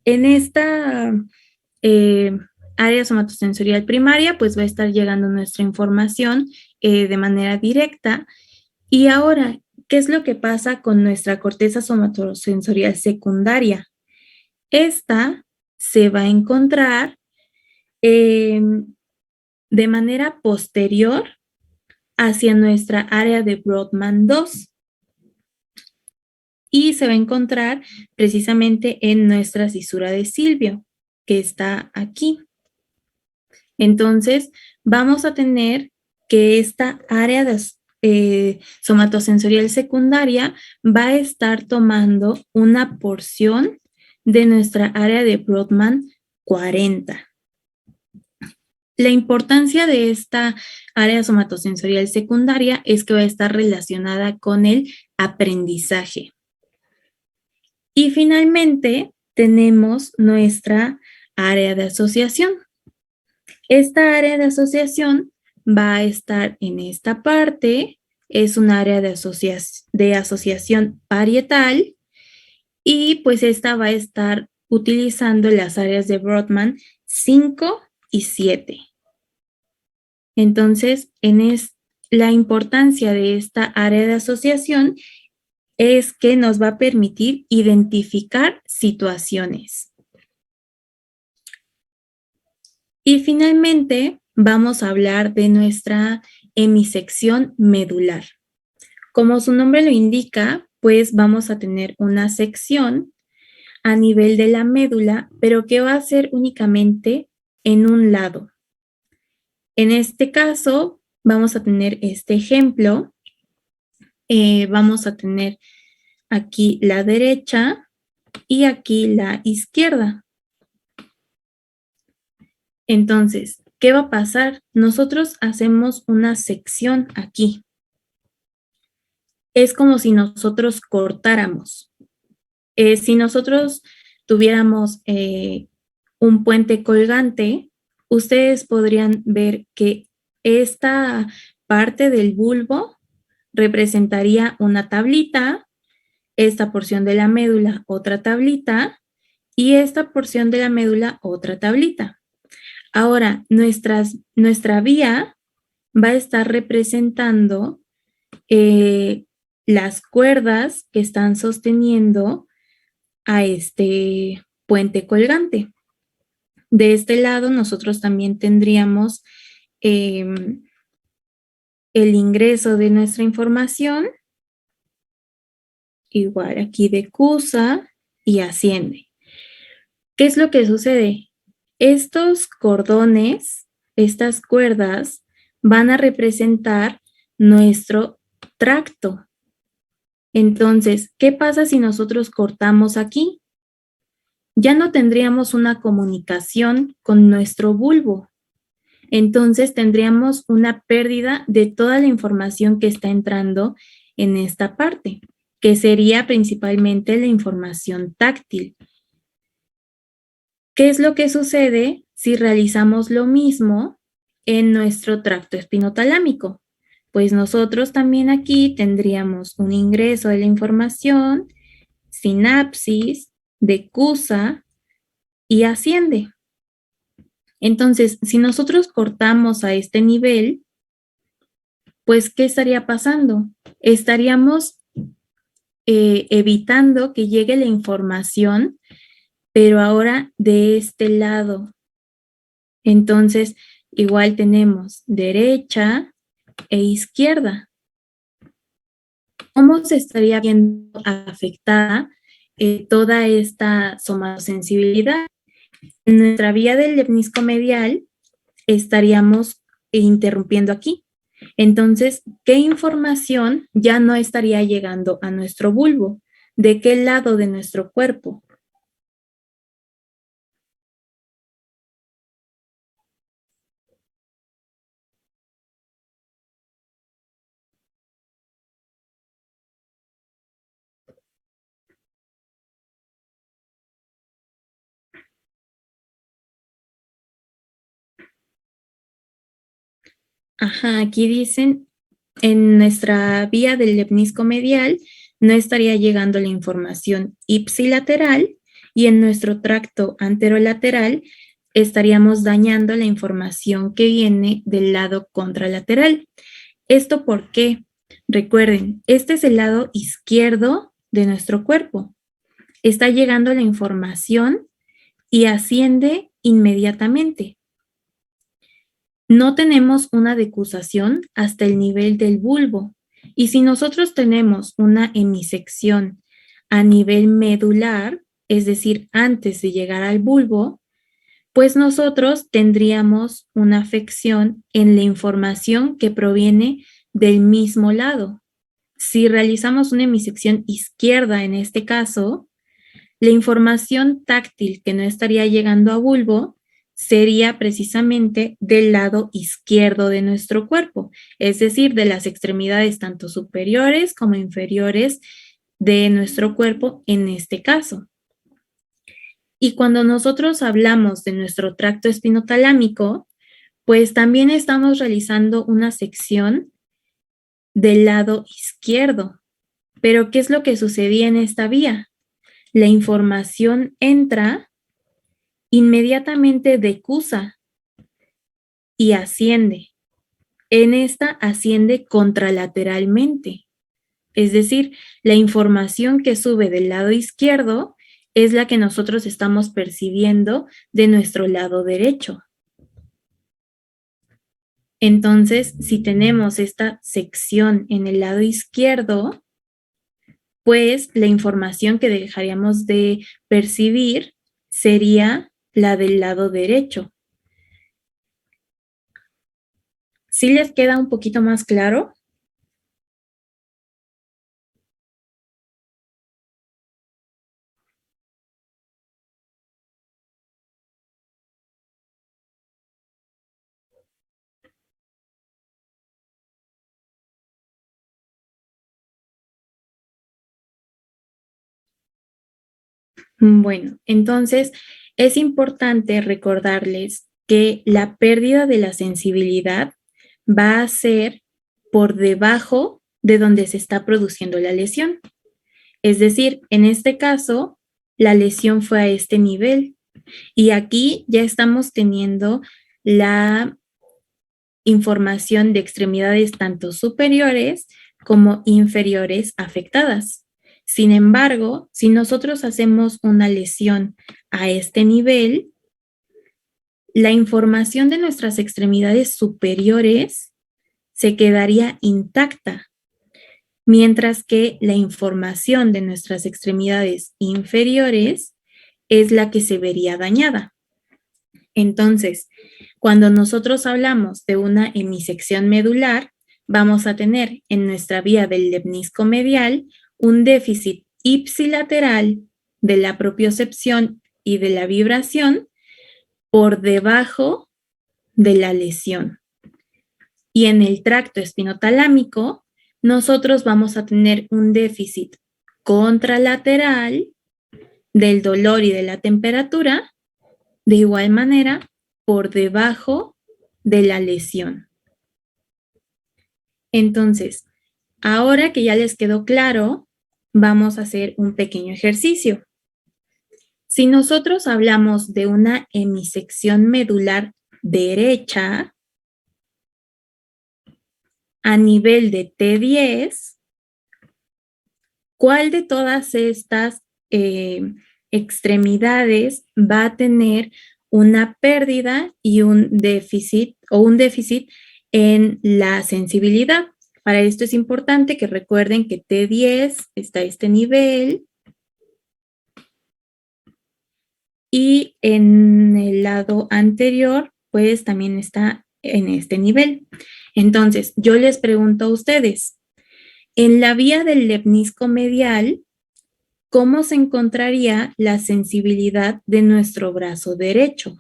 En esta área somatosensorial primaria, pues va a estar llegando nuestra información de manera directa. Y ahora, ¿qué es lo que pasa con nuestra corteza somatosensorial secundaria? Esta se va a encontrar de manera posterior hacia nuestra área de Brodmann 2 y se va a encontrar precisamente en nuestra cisura de Silvio, que está aquí. Entonces, vamos a tener que esta área de somatosensorial secundaria va a estar tomando una porción de nuestra área de Brodmann 40. La importancia de esta área somatosensorial secundaria es que va a estar relacionada con el aprendizaje. Y finalmente tenemos nuestra área de asociación. Esta área de asociación va a estar en esta parte, es un área de asociación parietal y pues esta va a estar utilizando las áreas de Brodmann 5 y 7. Entonces, la importancia de esta área de asociación es que nos va a permitir identificar situaciones. Y finalmente vamos a hablar de nuestra hemisección medular. Como su nombre lo indica, pues vamos a tener una sección a nivel de la médula, pero que va a ser únicamente en un lado. En este caso, vamos a tener este ejemplo. Vamos a tener aquí la derecha y aquí la izquierda. Entonces, ¿qué va a pasar? Nosotros hacemos una sección aquí. Es como si nosotros cortáramos. Si nosotros tuviéramos un puente colgante, ustedes podrían ver que esta parte del bulbo representaría una tablita, esta porción de la médula otra tablita y esta porción de la médula otra tablita. Ahora, nuestra vía va a estar representando las cuerdas que están sosteniendo a este puente colgante. De este lado, nosotros también tendríamos el ingreso de nuestra información, igual aquí de CUSA y asciende. ¿Qué es lo que sucede? Estos cordones, estas cuerdas, van a representar nuestro tracto. Entonces, ¿qué pasa si nosotros cortamos aquí? Ya no tendríamos una comunicación con nuestro bulbo. Entonces, tendríamos una pérdida de toda la información que está entrando en esta parte, que sería principalmente la información táctil. ¿Qué es lo que sucede si realizamos lo mismo en nuestro tracto espinotalámico? Pues nosotros también aquí tendríamos un ingreso de la información, sinapsis, decusa y asciende. Entonces, si nosotros cortamos a este nivel, pues, ¿qué estaría pasando? Estaríamos evitando que llegue la información, pero ahora de este lado. Entonces, igual tenemos derecha e izquierda. ¿Cómo se estaría viendo afectada toda esta somatosensibilidad? En nuestra vía del lemnisco medial estaríamos interrumpiendo aquí. Entonces, ¿qué información ya no estaría llegando a nuestro bulbo? ¿De qué lado de nuestro cuerpo? Ajá, aquí dicen, en nuestra vía del lemnisco medial no estaría llegando la información ipsilateral y en nuestro tracto anterolateral estaríamos dañando la información que viene del lado contralateral. ¿Esto por qué? Recuerden, este es el lado izquierdo de nuestro cuerpo. Está llegando la información y asciende inmediatamente. No tenemos una decusación hasta el nivel del bulbo. Y si nosotros tenemos una hemisección a nivel medular, es decir, antes de llegar al bulbo, pues nosotros tendríamos una afección en la información que proviene del mismo lado. Si realizamos una hemisección izquierda en este caso, la información táctil que no estaría llegando a bulbo sería precisamente del lado izquierdo de nuestro cuerpo, es decir, de las extremidades tanto superiores como inferiores de nuestro cuerpo en este caso. Y cuando nosotros hablamos de nuestro tracto espinotalámico, pues también estamos realizando una sección del lado izquierdo. Pero ¿qué es lo que sucedía en esta vía? La información entra, inmediatamente decusa y asciende. En esta asciende contralateralmente. Es decir, la información que sube del lado izquierdo es la que nosotros estamos percibiendo de nuestro lado derecho. Entonces, si tenemos esta sección en el lado izquierdo, pues la información que dejaríamos de percibir sería la del lado derecho. ¿Sí les queda un poquito más claro? Bueno, entonces es importante recordarles que la pérdida de la sensibilidad va a ser por debajo de donde se está produciendo la lesión. Es decir, en este caso, la lesión fue a este nivel y aquí ya estamos teniendo la información de extremidades tanto superiores como inferiores afectadas. Sin embargo, si nosotros hacemos una lesión a este nivel, la información de nuestras extremidades superiores se quedaría intacta, mientras que la información de nuestras extremidades inferiores es la que se vería dañada. Entonces, cuando nosotros hablamos de una hemisección medular, vamos a tener en nuestra vía del lemnisco medial un déficit ipsilateral de la propiocepción y de la vibración por debajo de la lesión. Y en el tracto espinotalámico, nosotros vamos a tener un déficit contralateral del dolor y de la temperatura, de igual manera por debajo de la lesión. Entonces, ahora que ya les quedó claro, vamos a hacer un pequeño ejercicio. Si nosotros hablamos de una hemisección medular derecha a nivel de T10, ¿cuál de todas estas extremidades va a tener una pérdida y un déficit en la sensibilidad? Para esto es importante que recuerden que T10 está a este nivel y en el lado anterior pues también está en este nivel. Entonces, yo les pregunto a ustedes, en la vía del lemnisco medial, ¿cómo se encontraría la sensibilidad de nuestro brazo derecho?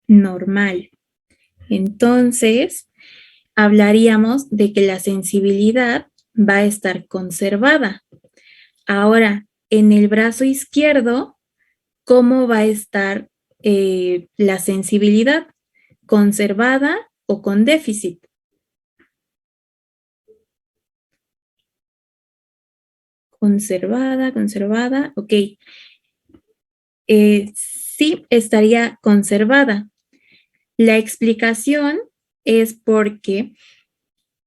Normal. Entonces, hablaríamos de que la sensibilidad va a estar conservada. Ahora, en el brazo izquierdo, ¿cómo va a estar la sensibilidad? ¿Conservada o con déficit? Conservada, ok. Sí, estaría conservada. La explicación es porque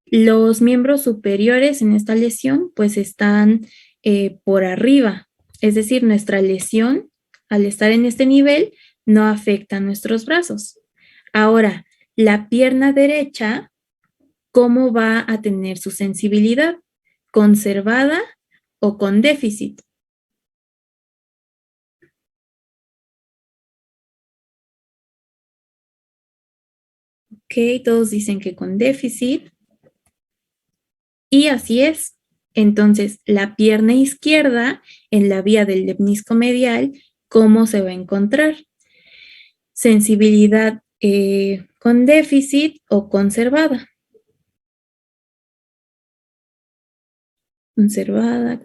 los miembros superiores en esta lesión pues están por arriba, es decir, nuestra lesión al estar en este nivel no afecta a nuestros brazos. Ahora, la pierna derecha, ¿cómo va a tener su sensibilidad? ¿Conservada o con déficit? Ok, todos dicen que con déficit. Y así es. Entonces, la pierna izquierda en la vía del lemnisco medial, ¿cómo se va a encontrar? Sensibilidad con déficit o conservada. Conservada.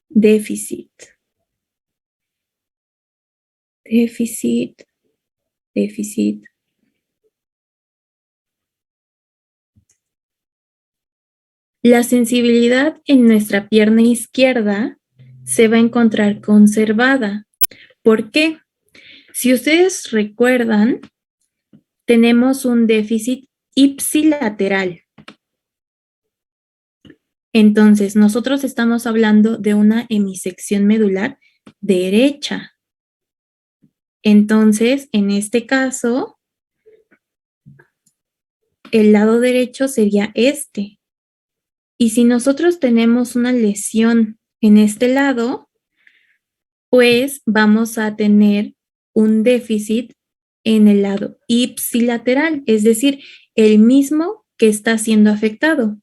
Déficit. Déficit. La sensibilidad en nuestra pierna izquierda se va a encontrar conservada. ¿Por qué? Si ustedes recuerdan, tenemos un déficit ipsilateral. Entonces, nosotros estamos hablando de una hemisección medular derecha. Entonces, en este caso, el lado derecho sería este. Y si nosotros tenemos una lesión en este lado, pues vamos a tener un déficit en el lado ipsilateral, es decir, el mismo que está siendo afectado.